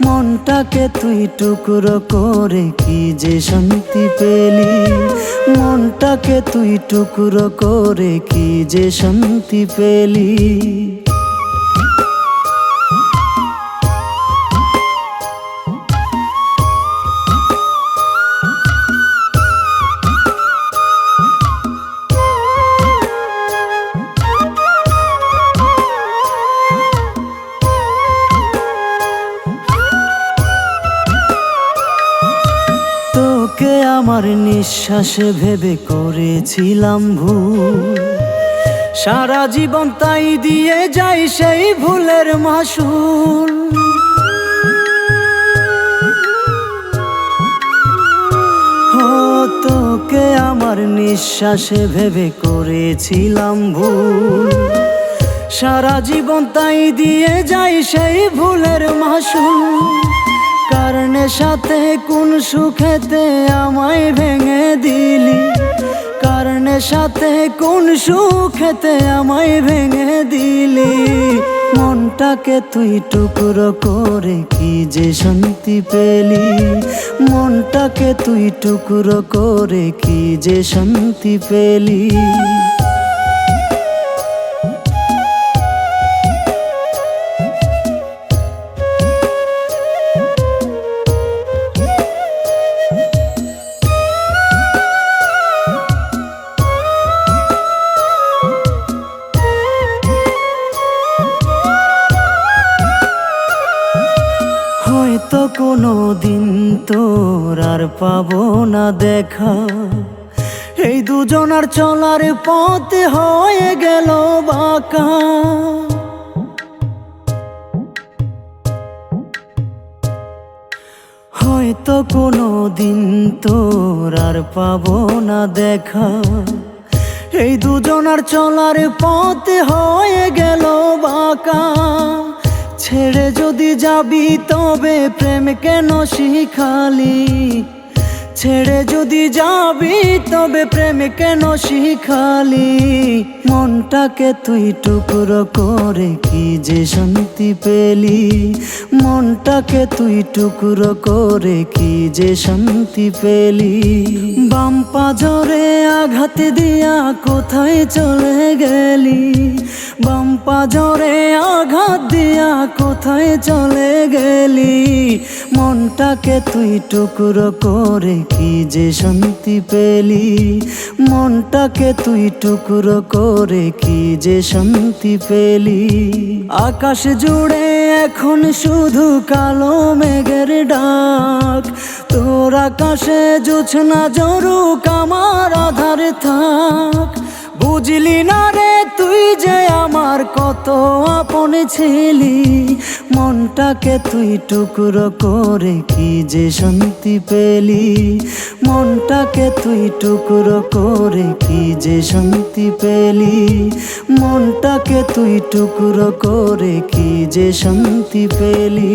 মনটাকে তুই টুকরো করে কি যে শান্তি পেলি, মনটাকে তুই টুকরো করে কি যে শান্তি পেলি। তোকে আমার নিঃশ্বাসে ভেবে করেছিলাম ভুল, সারা জীবন তাই দিয়ে যাই সেই ভুলের মাসুল। তোকে আমার নিঃশ্বাসে ভেবে করেছিলাম ভুল, সারা জীবন তাই দিয়ে যাই সেই ভুলের মাসুল। কারণে সাথে কোন সুখেতে আমায় ভেঙে দিলি, কারণে সাথে কোন সুখেতে আমায় ভেঙে দিলি, মনটাকে তুই টুকরো করে কি যে শান্তি পেলি, মনটাকে তুই টুকরো করে কি যে শান্তি পেলি। হয়তো কোনো দিন তোর আর পাবো না দেখা, এই দুজনার চলার পথ হয়ে গেল বাঁকা। হয়তো কোনো দিন তোর আর পাবো না দেখা, এই দুজনার চলার পথ হয়ে গেল বাঁকা। ছেড়ে যদি যাবি তবে প্রেম কেন শিখালি, ছেড়ে যদি যাবি তবে প্রেম কেন শিখালি, মনটাকে তুই টুকরো করে কি যে শান্তি পেলি, মনটাকে তুই টুকরো করে কি যে শান্তি পেলি। বাম পাজরে আঘাত দিয়া কোথায় চলে গেলি, বাম পাজরে আঘাত দিয়া কোথায় চলে গেলি, মনটাকে তুই টুকরো করে কি যে শান্তি পেলি, মনটাকে তুই টুকরো করে কি যে শান্তি পেলি। আকাশ জুড়ে এখন শুধু কালো মেঘের ডাক, তোর আকাশে জোছনা জরুক আমার আধারে থাক। বুঝলি না রে তুই যে আমার কত আপন ছিলি, মনটাকে তুই টুকরো করে কি যে শান্তি পেলি, মনটাকে তুই টুকরো করে কি যে শান্তি পেলি, মনটাকে তুই টুকরো করে কি যে শান্তি পেলি।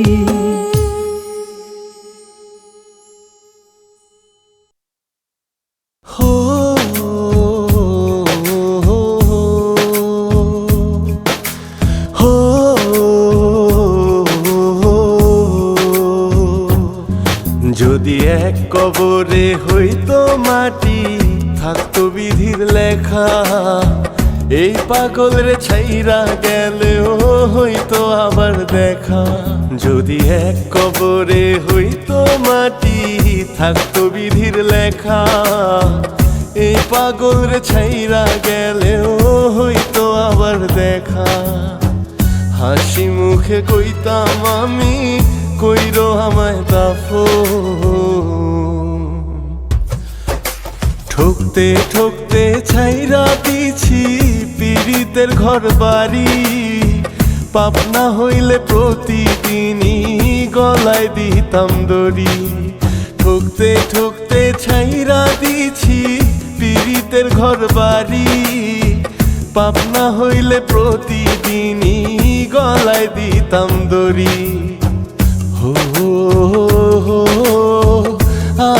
যদি এক কবরে হইতো মাটি, থাকতো বিধির লেখা, এই পাগল রে ছাইরা গেলেও হইতো আবার দেখা। যদি এক কবরে হইতো মাটি, থাকতো বিধির লেখা, এই পাগল রে ছাইরা গেলেও হইতো আবার দেখা। হাসি মুখে কইতাম আমি, কইরো আমায় দাফন, ঠকতে ঠকতে ছাইরা দিছি পীড়িতের ঘর বাড়ি, পাপ না হইলে প্রতিদিনই গলায় দিতাম দড়ি। ঠকতে ঠকতে ছাইরা দিছি পীড়িতের ঘর বাড়ি, পাপ না হইলে প্রতিদিনই গলায় দিতাম দড়ি। হো হো আ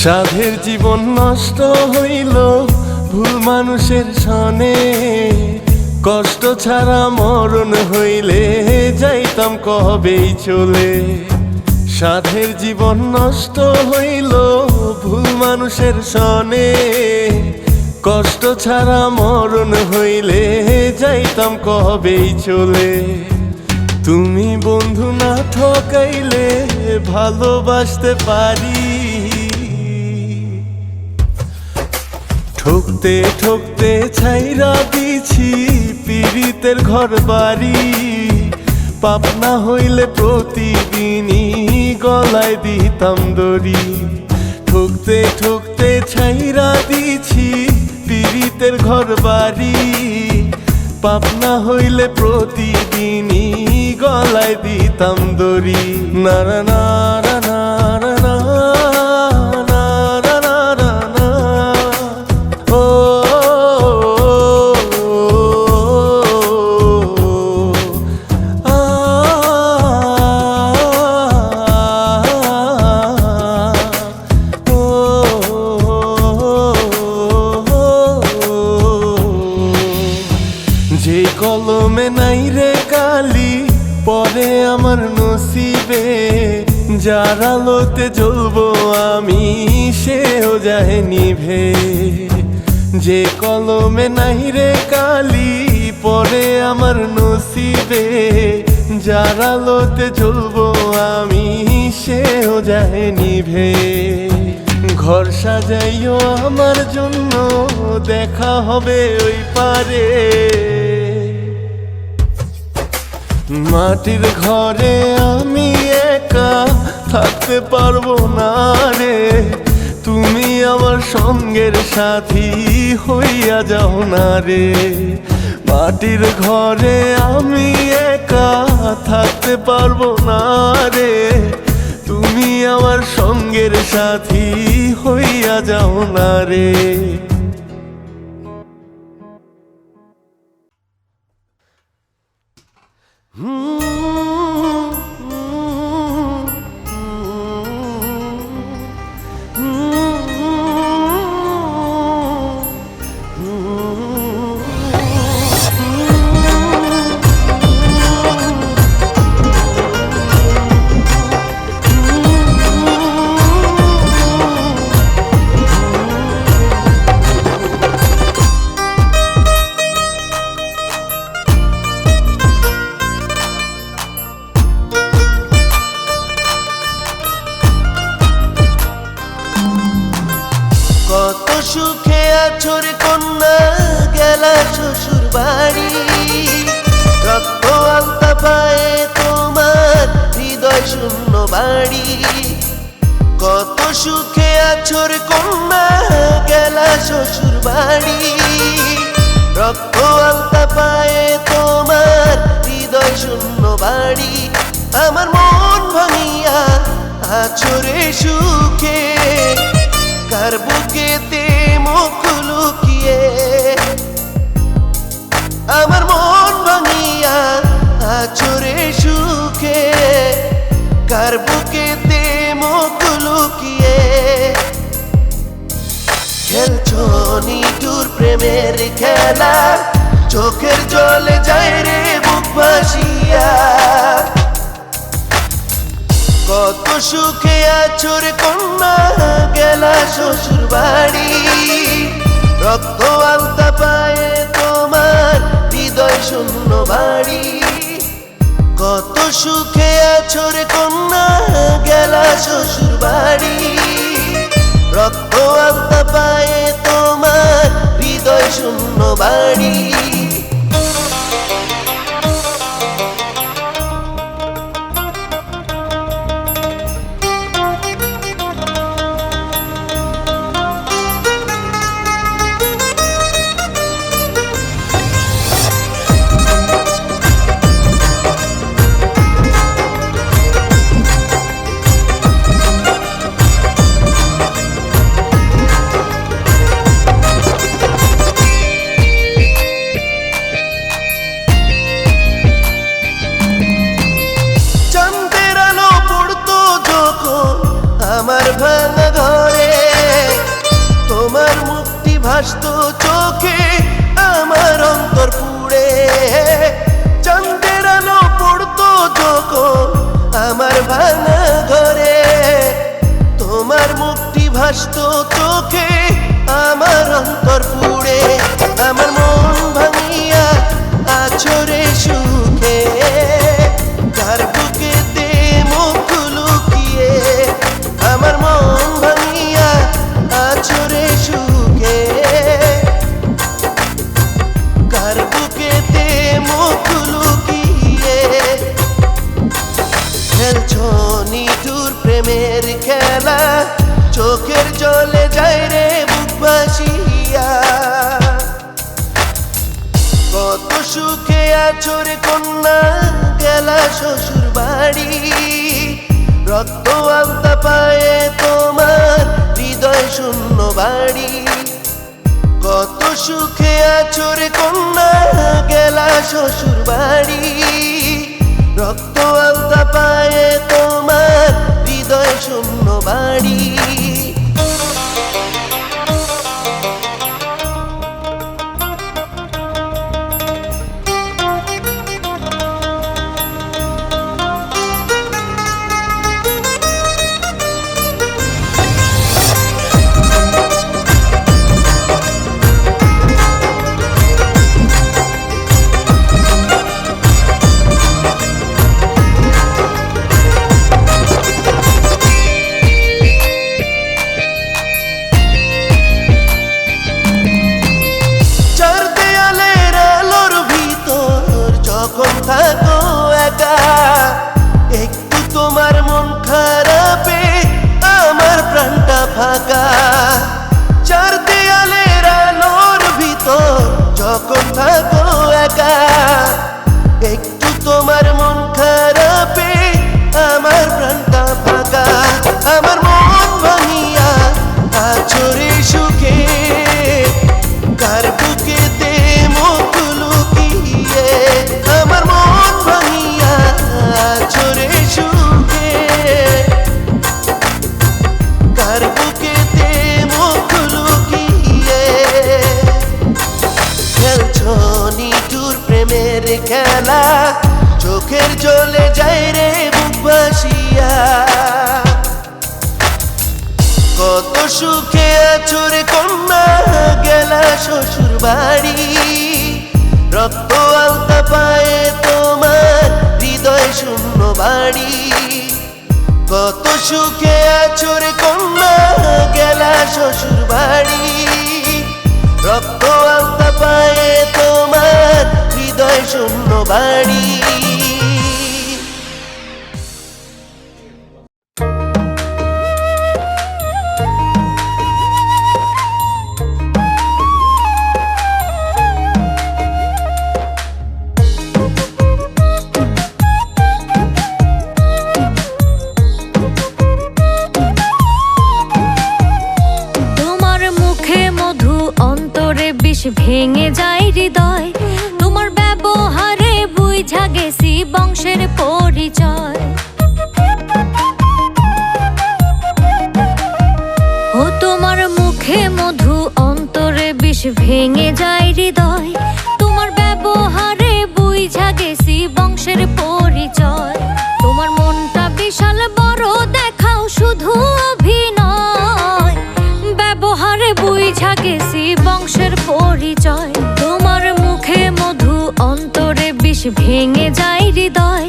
সাধের জীবন নষ্ট হইল ভুল মানুষের সনে, কষ্ট ছাড়া মরণ হইলে যাইতাম কবেই চলে। সাধের জীবন নষ্ট হইল ভুল মানুষের সনে, কষ্ট ছাড়া মরণ হইলে যাইতাম কবেই চলে। তুমি বন্ধু না ঠকাইলে ভালোবাসতে পারি, ঠকতে ঠকতে ছাইরা দিছি পীড়িতের ঘর বাড়ি, পাপ না হইলে প্রতিদিনই গলায় দিতাম দড়ি। ঠকতে ঠকতে ছাইরা দিছি পীড়িতের ঘর বাড়ি, পাপ না হইলে প্রতিদিনই গলায় দিতাম দড়ি। না না না না না না যে কলমে নাই রে কালি পরে আমার নসিবে, যার আলোতে জ্বলবো আমি সেও যায় নিভে। যে কলমে নাই রে কালি পরে আমার নসিবে, যার আলোতে জ্বলবো আমি সেও যায় নিভে। ঘর সাজাইও আমার জন্য দেখা হবে ওই পারে, মাটির ঘরে আমি একা থাকতে পারবো না রে। তুমি আমার সঙ্গের সাথী হইয়া যাও না রে। মাটির ঘরে আমি একা থাকতে পারবো না রে, তুমি আমার সঙ্গের সাথী হইয়া যাও না রে। কত সুখে আছো রে কন্যা গেলা শ্বশুর বাড়ি, রক্ত আলতা পায়ে তোমার হৃদয় শূন্য বাড়ি। কত সুখে আছো রে কন্যা গেলা শ্বশুর বাড়ি, রক্ত আলতা পায়ে তোমার হৃদয় শূন্য বাড়ি। আমার মন ভাঙিয়া আছো রে সুখে, কার বুকেতে মুখ লুকিয়ে। আমার মন ভাঙিয়া আছো রে সুখে, কার বুকেতে মুখ লুকিয়ে। খেলছো নিঠুর প্রেমের খেলা, চোখের জলে যায় রে বুক ভাসিয়া। কত সুখে আছো রে কন্যা গেলা শ্বশুর বাড়ি, রক্ত আলতা পায়ে তোমার হৃদয় শূন্য বাড়ি। কত সুখে আছো রে কন্যা গেলা শ্বশুর বাড়ি, রক্ত আলতা পায়ে তোমার হৃদয় শূন্য বাড়ি। আমার ভাঙা ঘরে তোমার মুক্তি ভাসতো চোখে আমার অন্তর পুড়ে, চাঁদের আলো পড়তো যখন আমার ভাঙা ঘরে তোমার মুক্তি ভাসতো চোখে আমার অন্তর পুড়ে। আমার মন ভাঙিয়া আছো রে সুখে, কার বুকেতে মুখ লুকিয়ে, আমার মন ভাঙিয়া আছো রে সুখে, কার বুকেতে মুখ লুকিয়ে। খেলছো নিঠুর প্রেমের খেলা, চোখের জলে যায় রে বুক ভাসিয়া। কত সুখে আছো রে কন্যা গেলা শ্বশুর বাড়ি, রক্ত আলতা পায়ে তোমার হৃদয় শূন্য বাড়ি। কত সুখে আছো রে কন্যা গেলা শ্বশুর বাড়ি, রক্ত আলতা পায়ে তোমার হৃদয় শূন্য বাড়ি। থাকো একা একটু তোমার মন খারাপে আমার প্রাণটা ফাঁকা, চার দেয়ালের আলোর ভিতর যখন থাকো একা একটু তোমার মন খারাপে আমার প্রাণটা ফাঁকা। আমার মন ভাঙিয়া আছো রে সুখে, কার বুকেতে মুখ লুকিয়ে, আমার মন ভাঙিয়া আছো রে সুখে, কার বুকেতে মুখ লুকিয়ে। খেলছো নিঠুর প্রেমের খেলা, চোখের জলে যায় রে বুক ভাসিয়া। কত সুখে আছো রে কন্যা গেলা শ্বশুর বাড়ি, রক্ত আলতা পায়ে তোমার হৃদয় শূন্য বাড়ি। কত সুখে আছো রে কন্যা গেলা শ্বশুর বাড়ি, রক্ত আলতা পায়ে তোমার হৃদয় শূন্য বাড়ি। ভেঙে যায় হৃদয়, তোমার ব্যবহারে বুঝা গেছি বংশের পরিচয়। ও তোমার মুখে মধু অন্তরে বিষ ভেঙে যায় হৃদয়, তোমার ব্যবহারে বুঝা গেছি বংশের পরিচয়। তোমার মনটা বিশাল বড় দেখাও শুধু অভিনয়, ব্যবহারে বুঝা গেছি বংশের পরিচয়। তোমার মুখে মধু অন্তরে বিষ ভেঙে যায় হৃদয়,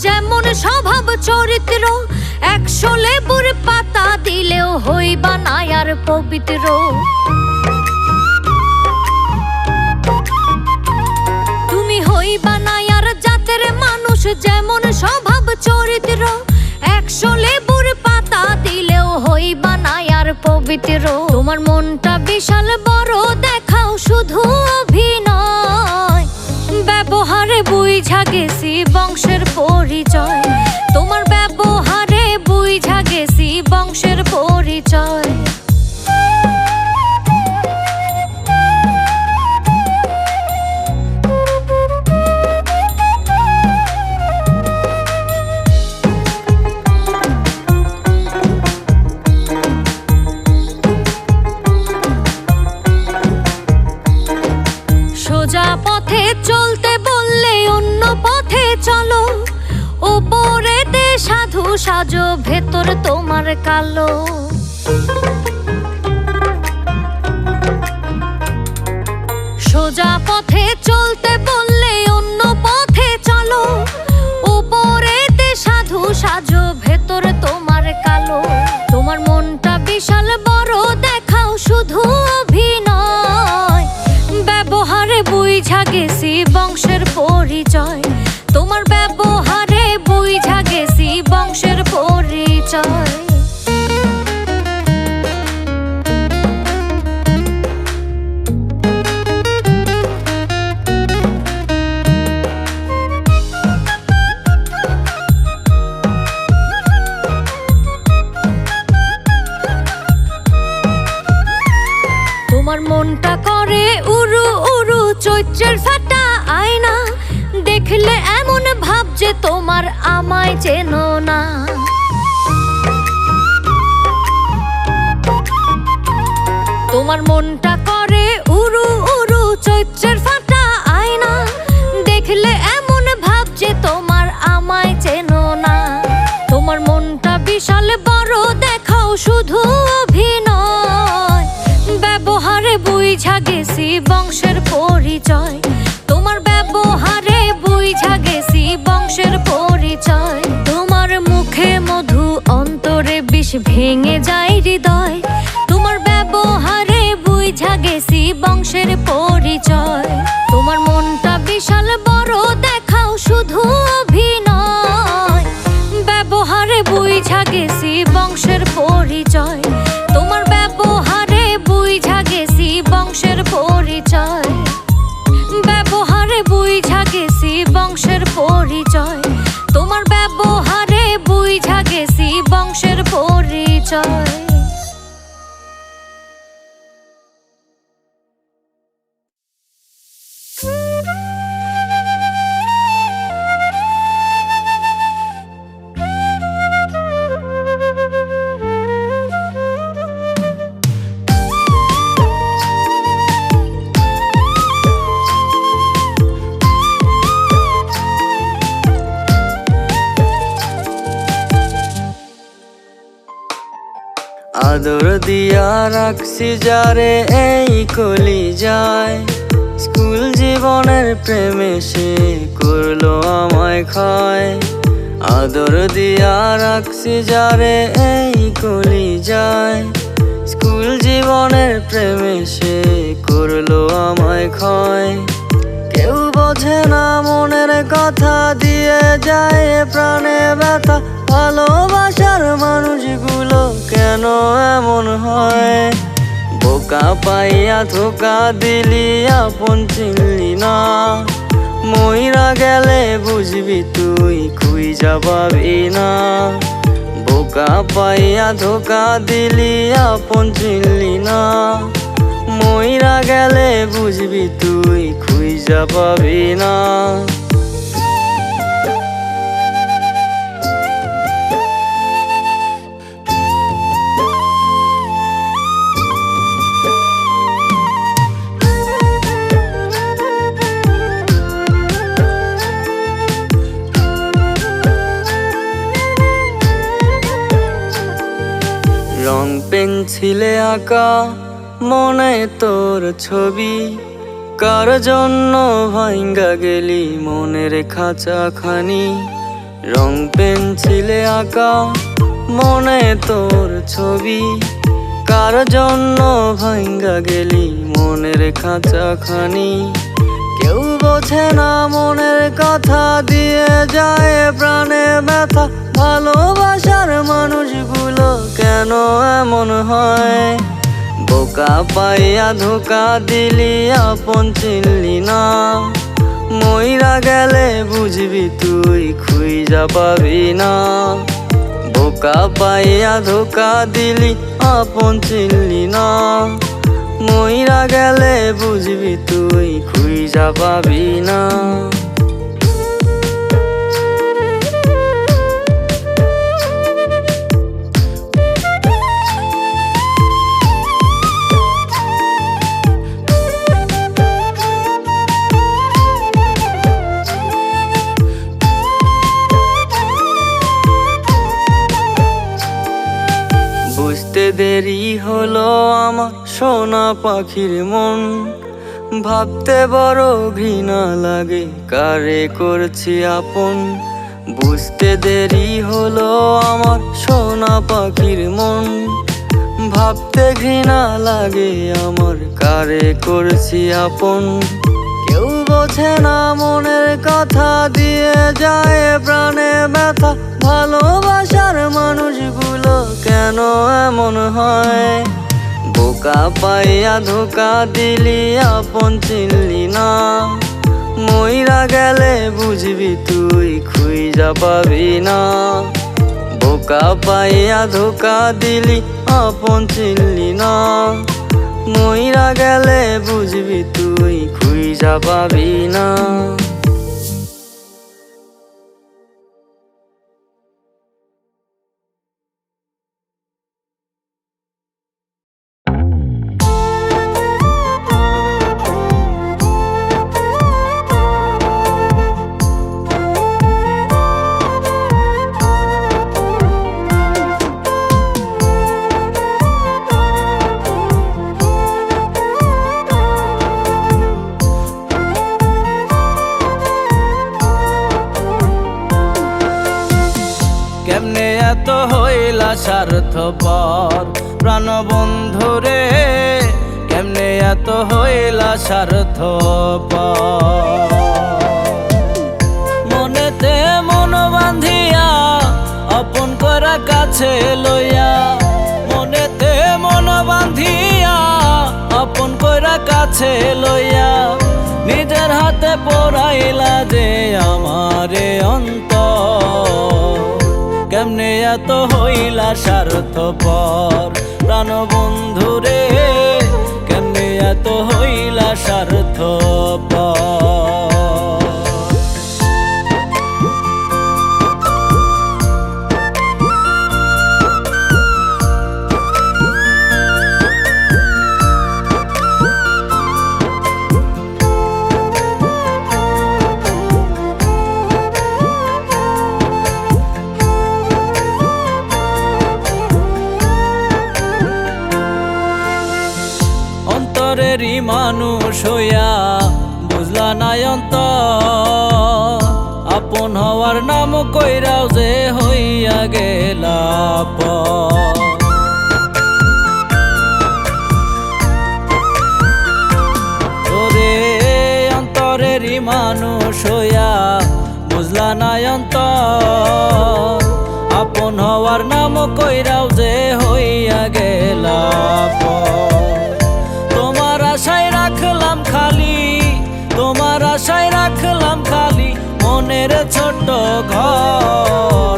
যেমন স্বভাব চরিত্র, 100 লেবুর পাতা দিলেও হইবা না আর পবিত্র। তুমি হইবা না আর জাতের মানুষ, যেমন স্বভাব চরিত্র, 100 লেবুর পাতা দিলেও হইবা না আর পবিত্র। তোমার মনটা বিশাল বড়, দেখাও শুধু অভিনয়, ব্যবহারে বুঝা গেছি বংশের পরিচয়। তোমার ব্যবহারে বুঝা গেছি বংশের পরিচয়। সোজা পথে চলতে বললে অন্য পথে চলো, উপরেতে সাধু সাজো ভেতর তোমার কালো। সোজা পথে চলতে বললে অন্য পথে চলো, উপরেতে সাধু সাজো ভেতর তোমার কালো। তোমার মনটা বিশাল বড়, দেখাও শুধু অভিনয়, ব্যবহারে বুঝা গেছি বংশের পরিচয়। তোমার ব্যবহারে বুঝা গেছি বংশের পরিচয়। তোমার মনটা করে উরু উরু, চৈত্রের ফাটা আয়না, দেখলে এমন ভাব যে তোমার আমায় চেনো না। তোমার মনটা করে উরু উরু, চৈত্রের ফাটা আয়না, দেখলে এমন ভাব যে তোমার আমায় চেনো না। তোমার মনটা বিশাল বড়, দেখাও শুধু অভিনয়, ব্যবহারে বুঝা গেছি বংশের পরিচয়। তোমার ব্যবহারে বুঝা গেছি বংশের পরিচয়। তোমার মুখে মধু, অন্তরে বিষ ভেঙে যায় হৃদয়। তোমার ব্যবহারে বুঝা গেছি বংশের পরিচয়। তোমার মনটা বিশাল বড়, দেখাও শুধু অভিনয়, ব্যবহারে বুঝা গেছি বংশের পরিচয়। তোমার ব্যবহারে বুঝা গেছি বংশের পরিচয়। ব্যবহারে বুঝা গেছি বংশের পরিচয়। তোমার ব্যবহারে বুঝা গেছি বংশের পরিচয়। আদর দিয়া রাখছি যারে এই কলি যায়, স্কুল জীবনের প্রেমে সে করলো আমায় ক্ষয়। আদর দিয়া রাখছি যারে এই কলি যায়, স্কুল জীবনের প্রেমে সে করলো আমায় ক্ষয়। কেউ বোঝে না মনের কথা, দিয়ে যায় প্রাণে ব্যথা। ভালোবাসার মানুষগুলো কেন এমন হয়? বোকা পাইয়া ধোকা দিলি, আপন চিনলি না। মইরা গেলে বুঝবি তুই, খুঁজা পাবি না। বোকা পাইয়া ধোকা দিলি, আপন চিনলি না। মইরা গেলে বুঝবি তুই, খুঁজা পাবি না। রং পেন্সিলে আঁকা মনে তোর ছবি, কার জন্য ভাঙ্গা গেলি মনের খাঁচা খানি। রং পেন্সিলে আঁকা মনে তোর ছবি, কার জন্য ভাঙ্গা গেলি মনের খাঁচাখানি। কেউ বোঝে না মনের কথা, দিয়ে যায় প্রাণে ব্যথা। ভালোবাসার মানুষগুলো কেন এমন হয়? বোকা পাইয়া ধোকা দিলি, আপন চিনলি না। মইরা গেলে বুঝবি তুই, খুঁজা পাবি না। বোকা পাইয়া ধোকা দিলি, আপন চিনলি না। মইরা গেলে বুঝবি তুই, খুঁজা পাবি না। বুঝতে দেরি হলো আমার সোনা পাখির মন, ভাবতে বড় ঘৃণা লাগে কারে করছি আপন। বুঝতে দেরি হলো আমার সোনা পাখির মন, ভাবতে ঘৃণা লাগে আমার কারে করছি আপন। কেউ বোঝে না মনের কথা, দিয়ে যায় প্রাণে ব্যথা। ভালোবাসার মানুষগুলো কেন এমন হয়? বোকা পাইয়া ধোকা দিলি, আপন চিনলি না। মইরা গেলে বুঝবি তুই, খুঁজা পাবি না। বোকা পাইয়া ধোকা দিলি, আপন চিনলি না। মইরা গেলে বুঝবি তুই, খুঁজা পাবি না। কেমনে এত হইলা স্বার্থপর প্রাণ বন্ধুরে, কেমনে এত হইলা স্বার্থপর। মনেতে মন বান্ধিয়া আপন করা কাছে লইয়া, মনেতে মন বান্ধিয়া আপন করা কাছে লইয়া। নিজের হাতে পড়াইলা যে আমারে অন্তর, কেমনে এত হইলা স্বার্থপর প্রাণ বন্ধুরে, কেমনে এত হইলা স্বার্থপর। অন্তরেরই মানুষ হইয়া বুঝলা না অন্তর, আপন হওয়ার নাম কইরাও যে হইয়া গেলা পর। তোরে অন্তরেরই মানুষ হইয়া বুঝলা না অন্তর, আপন হওয়ার নাম কইরাও যে হইয়া গেলা পর। তোমার আশায় রাখলাম খালি, তোমার আশায় রাখলাম খালি মনের ছোট্ট ঘর,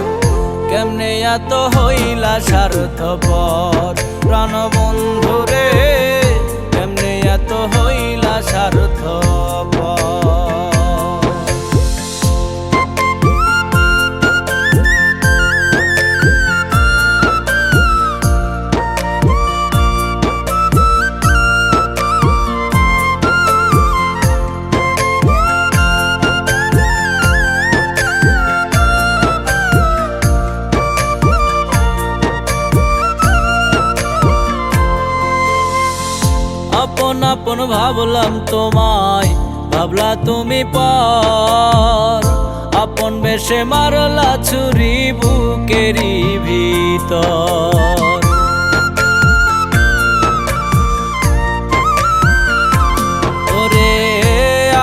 কেমনে এত হইলা স্বার্থপর প্রাণ বন্ধুরে, কেমনে এত হইলা স্বার্থপর। আপন আপন ভাবলাম তোমায়, ভাবলা তুমি পর, আপন বেশে মারলা ছুরি বুকেরই ভিতর। ওরে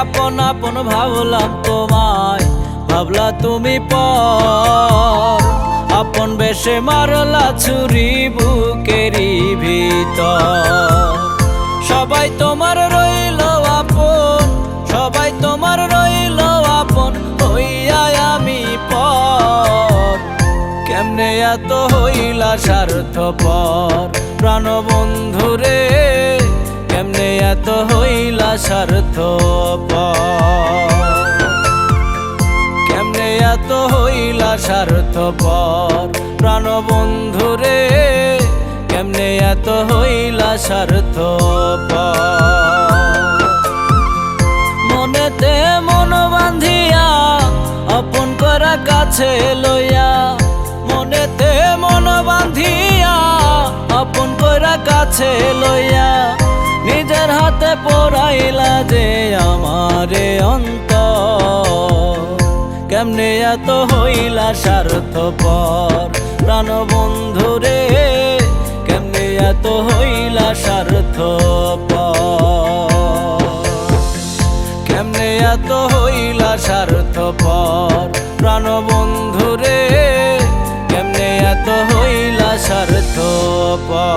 আপন আপন ভাবলাম তোমায়, ভাবলা তুমি পর, আপন বেশে মারলা ছুরি বুকেরই ভিতর। সবাই তোমার রইল আপন, সবাই তোমার রইল আপন, হইয়া আমি পর। কেমনে এত হইলা স্বার্থপর প্রাণ বন্ধুরে, কেমনে এত হইলা স্বার্থপর, কেমনে এত হইলা স্বার্থপর প্রাণ বন্ধুরে, কেমনে এত হইলা স্বার্থপর। মনেতে মন বান্ধিয়া আপন করা কাছে লইয়া, মনেতে মন বান্ধিয়া আপন করা কাছে লইয়া, নিজের হাতে পড়াইলা যে আমারে অন্তর। কেমনে এত হইলা স্বার্থপর প্রাণ বন্ধুরে, কেমনে এত হইলা স্বার্থপর, কেমনে এত হইলা স্বার্থপর প্রাণ বন্ধুরে, কেমনে এত হইলা স্বার্থপর।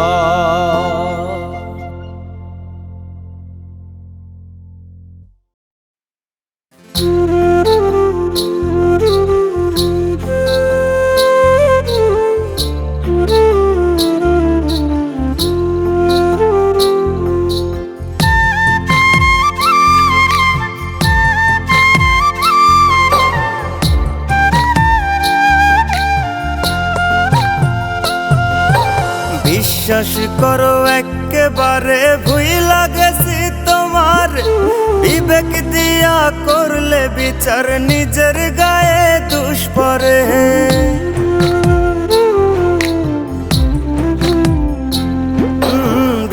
বিশ্বাস করো একেবারে ভুইলা গেছি তোমার, বিবেক দিয়া করলে বিচার নিজের গায়ে দুষ্পরে।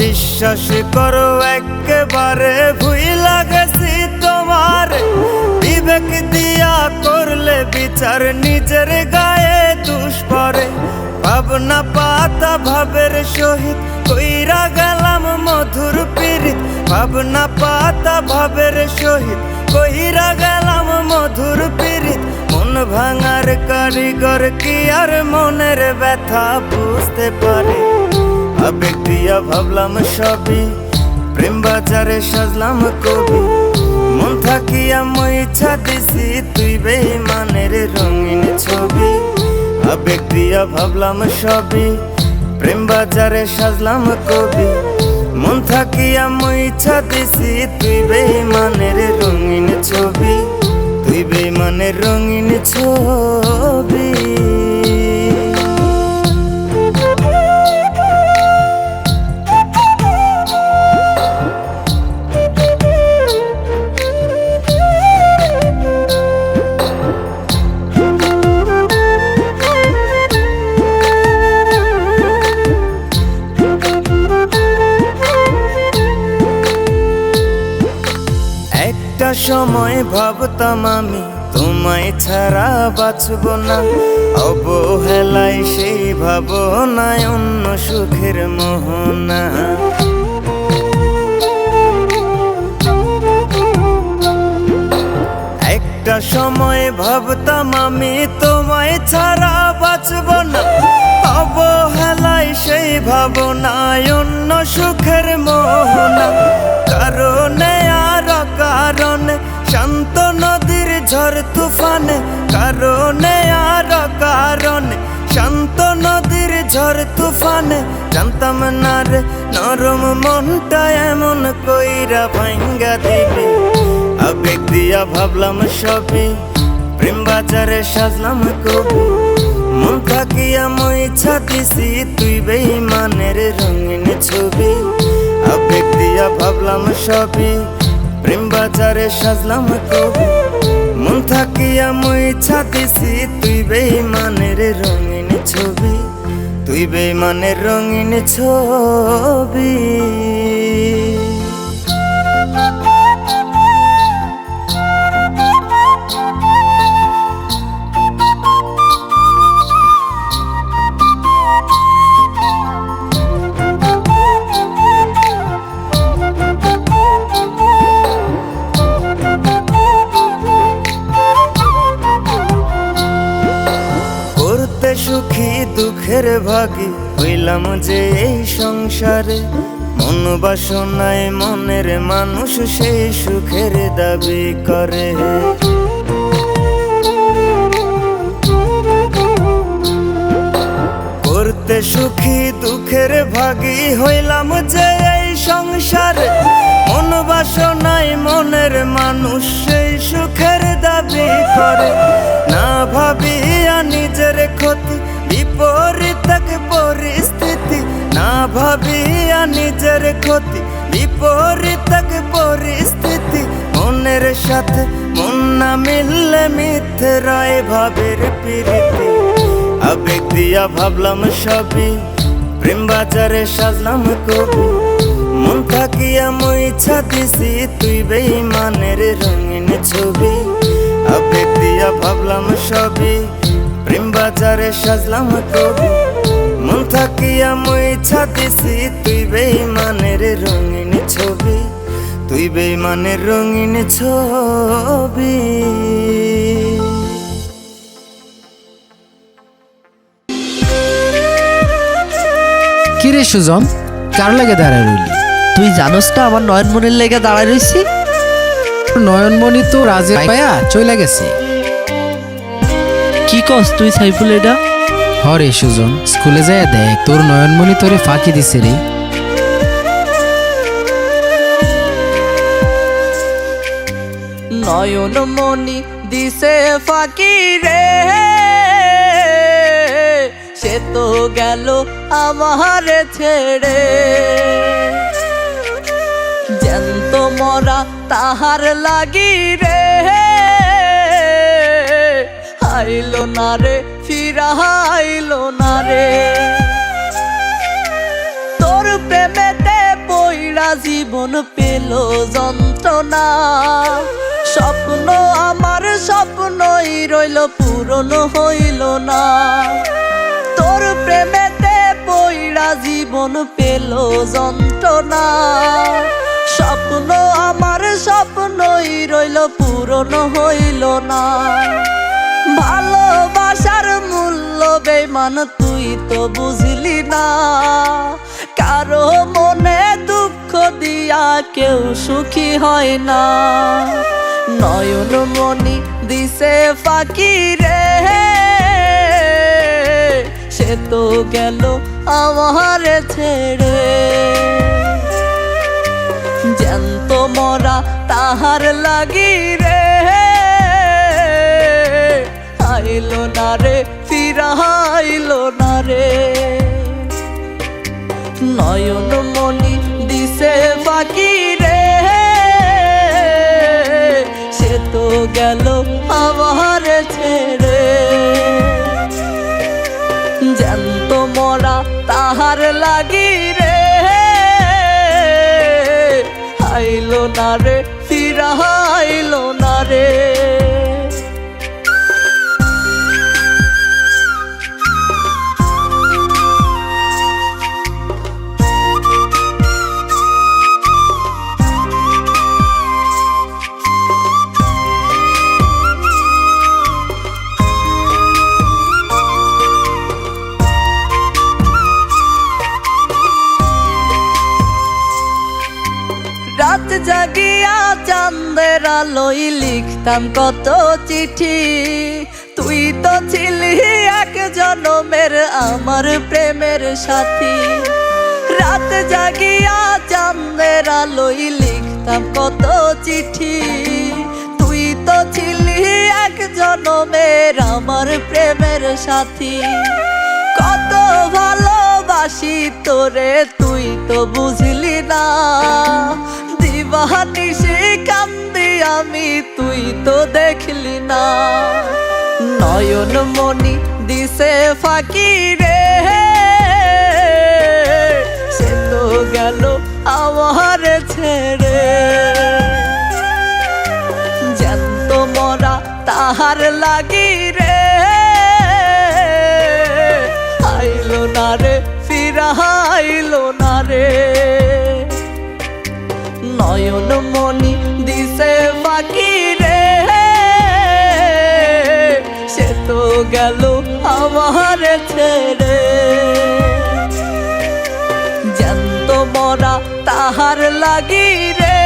বিশ্বাস করো একেবারে ভুইলা গেছি তোমার, বিবেক দিয়া করলে বিচার নিজের গায়ে দুষ্পরে। ভাবনা পাতা ভাবের সহিত কইরা গেলাম মধুর পীড়িত, ভাবনা পাতা ভাবের সহিত কইরা গেলাম মধুর পীড়িত। মন ভাঙার কারিগর কি আর মনের ব্যথা বুঝতে পারে? আবেগ দিয়া ভাবলাম সবই, প্রেম বাজারে সাজলাম কবি। মন থাকিয়া মই ইচ্ছা দিছি তুই বেঈমানের রঙিন ছবি। আবেগ দিয়া ভাবলাম সবই, প্রেম বাজারে সাজলাম কবি। মন থাকিয়া মই ইচ্ছা দিছি তুই বেঈমানের রঙিন ছবি, তুই বেঈমানের রঙিন ছবি। একটা সময় ভাবতাম আমি তোমায় ছাড়া বাঁচব না, অবহেলায় সেই ভাবনায় অন্য সুখের মোহনা। একটা সময় ভাবতাম আমি তোমায় ছাড়া বাঁচব না, অবহেলায় সেই ভাবনায় অন্য সুখের মোহনা। কারণে আর কারণে শান্ত নদীর ঝড় তুফানে, কারণে আর কারণে শান্ত নদীর ঝড় তুফানে। জানতাম না রে নরম মনটা এমন কইরা ভাঙ্গা দিবে। আবেগ দিয়া ভাবলাম সবই, প্রেম বাজারে সাজলাম কবি। মন থাকিয়া মই ইচ্ছা দিছি তুই বেঈমানের রঙিন ছবি। আবেগ দিয়া ভাবলাম সবই, প্রেম বাজারে সাজলাম কবি। মন থাকিয়া মই ইচ্ছা দিছি তুই বেঈমানের রঙিন ছবি, তুই বেঈমানের রঙিন ছবি। ভাগী হইলাম যে এই সংসারে, মন বাসনায় মনের মানুষ সেই সুখের দাবি করে। করতে সুখী দুঃখের ভাগী হইলাম যে এই সংসারে, মন বাসনায় মনের মানুষ সেই সুখের দাবি করে। না ভাবিয়া নিজের ক্ষতি বিপরীত পরিস্থিতি, না ভাবিয়া নিজের ক্ষতি বিপরীত পরিস্থিতি, মনের সাথে মন না মিললে মিথ্যায় ভাবের প্রীতি। আবেগ দিয়া ভাবলাম সবই, প্রেম বাজারে সাজলাম কবি, মন থাকিয়া মুইছা দিছি তুই বেঈমানের রঙিন ছবি। আবেগ দিয়া ভাবলাম সবই, প্রেম বাজারে সাজলাম কবি, মন থাকিয়া মুইছা দিছি তুই বেঈমানের রঙিন ছবি, তুই বেঈমানের রঙিন ছবি। কিরে সুজন, কার লাগে দাঁড়ায় রইলি? তুই জানোস না আমার নয়নমণির লেগে দাঁড়ায় রইছি? নয়নমণি তো রাজে পায়া চলে গেছে। কি কস তুই সাইফুল? এটা হরে সুজন, স্কুলে যায় দেখ তোর নয়নমণি তোরে ফাঁকি দিছে রে। নয়নমণি দিছে ফাঁকি রে, সে তো গেল আমার ছেড়ে। জ্যান্ত মরা তাহার লাগি রে, আইলো না রে ফিরাইলো না রে। তোর প্রেমেতে পইড়া জীবন পেল যন্ত্রণা, স্বপ্ন আমার স্বপ্নই রইল পূরণ হইল না। তোর প্রেমেতে পইড়া জীবন পেল যন্ত্রণা, স্বপ্ন আমার স্বপ্নই রইল পূরণ হইল না। ভালোবাসার মূল্য বেমান তুই তো বুঝলি না, কারো মনে দুঃখ দিয়া কেউ সুখী হয় না। নয়নমণি দিছে ফাঁকি রে, সে তো গেল আমার ছেড়ে। জ্যান্ত মরা তাহার লাগি রে, আইলো না রে ফিরাইলো না রে। নয়নমণি দিছে ফাঁকি রে, সে তো গেল আমার ছেড়ে। জ্যান্ত মরা তাহার লাগি রে, আইলো না রে ফিরাইলো না রে। রাত জাগিয়া চাঁদের আলোয় লিখতাম কত চিঠি, তুই তো ছিলি এক জনমের আমার প্রেমের সাথী। রাত জাগিয়া চাঁদের আলোয় লিখতাম কত চিঠি, তুই তো ছিলি এক জনমের আমার প্রেমের সাথী। কত ভালোবাসি তোরে তুই তো বুঝলি না, দিবানিশি কান্দি আমি তুই তো দেখলি না। নয়নমণি দিছে ফাঁকি রে, সে তো গেল আমার ছেড়ে। জ্যান্ত মরা তাহার লাগি রে, আইলো না রে ফিরাইলো না রে। নয়নমণি দিছে ফাঁকি রে, সে তো গেল আমার ছেড়ে। লাগি রে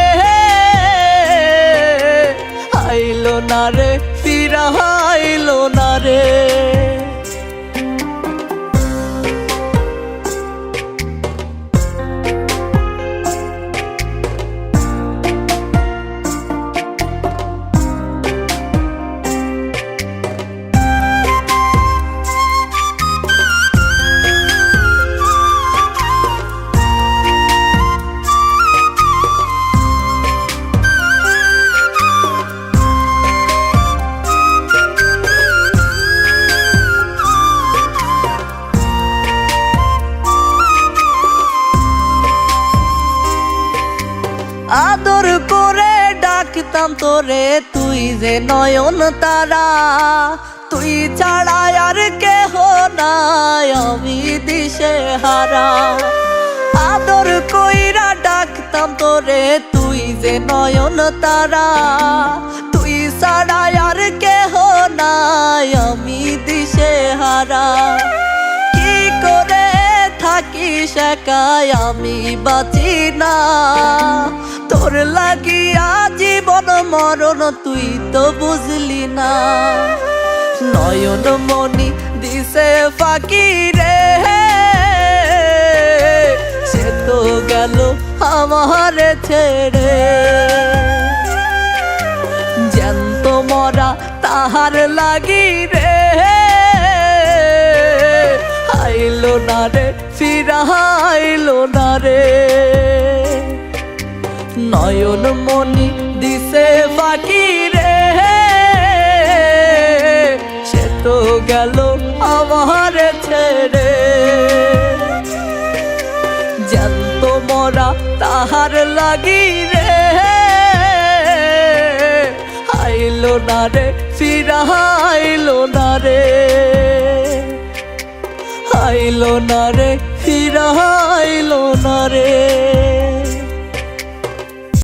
আইলো না রে ফিরা আইলো না রে আদর করে ডাকতাম তোরে তুই যে নয়ন তারা তুই ছাড়া আর কেহ নাই আমি দিশে হারা আদর কইরা ডাকতাম তোরে তুই যে নয়ন তারা তুই ছাড়া আর কেহ নাই আমি দিশে হারা কি করে থাকিস একাই আমি বাঁচি না তোর লাগিয়া জীবন মরণ তুই তো বুঝলি না নয়ন মনি দিছে ফাঁকি রে সে তো গেল আমার ছেড়ে জ্যান্ত মরা তাহার লাগি রে আইলো না রে ফিরা আইলো না রে নয়ন মনি দিছে ফাঁকি রে সে তো গেল আমার ছেড়ে জ্যান্ত মরা তাহার লাগি রে আইলো না রে ফিরা আইলো না রে আইলো না রে ফিরা আইলো না রে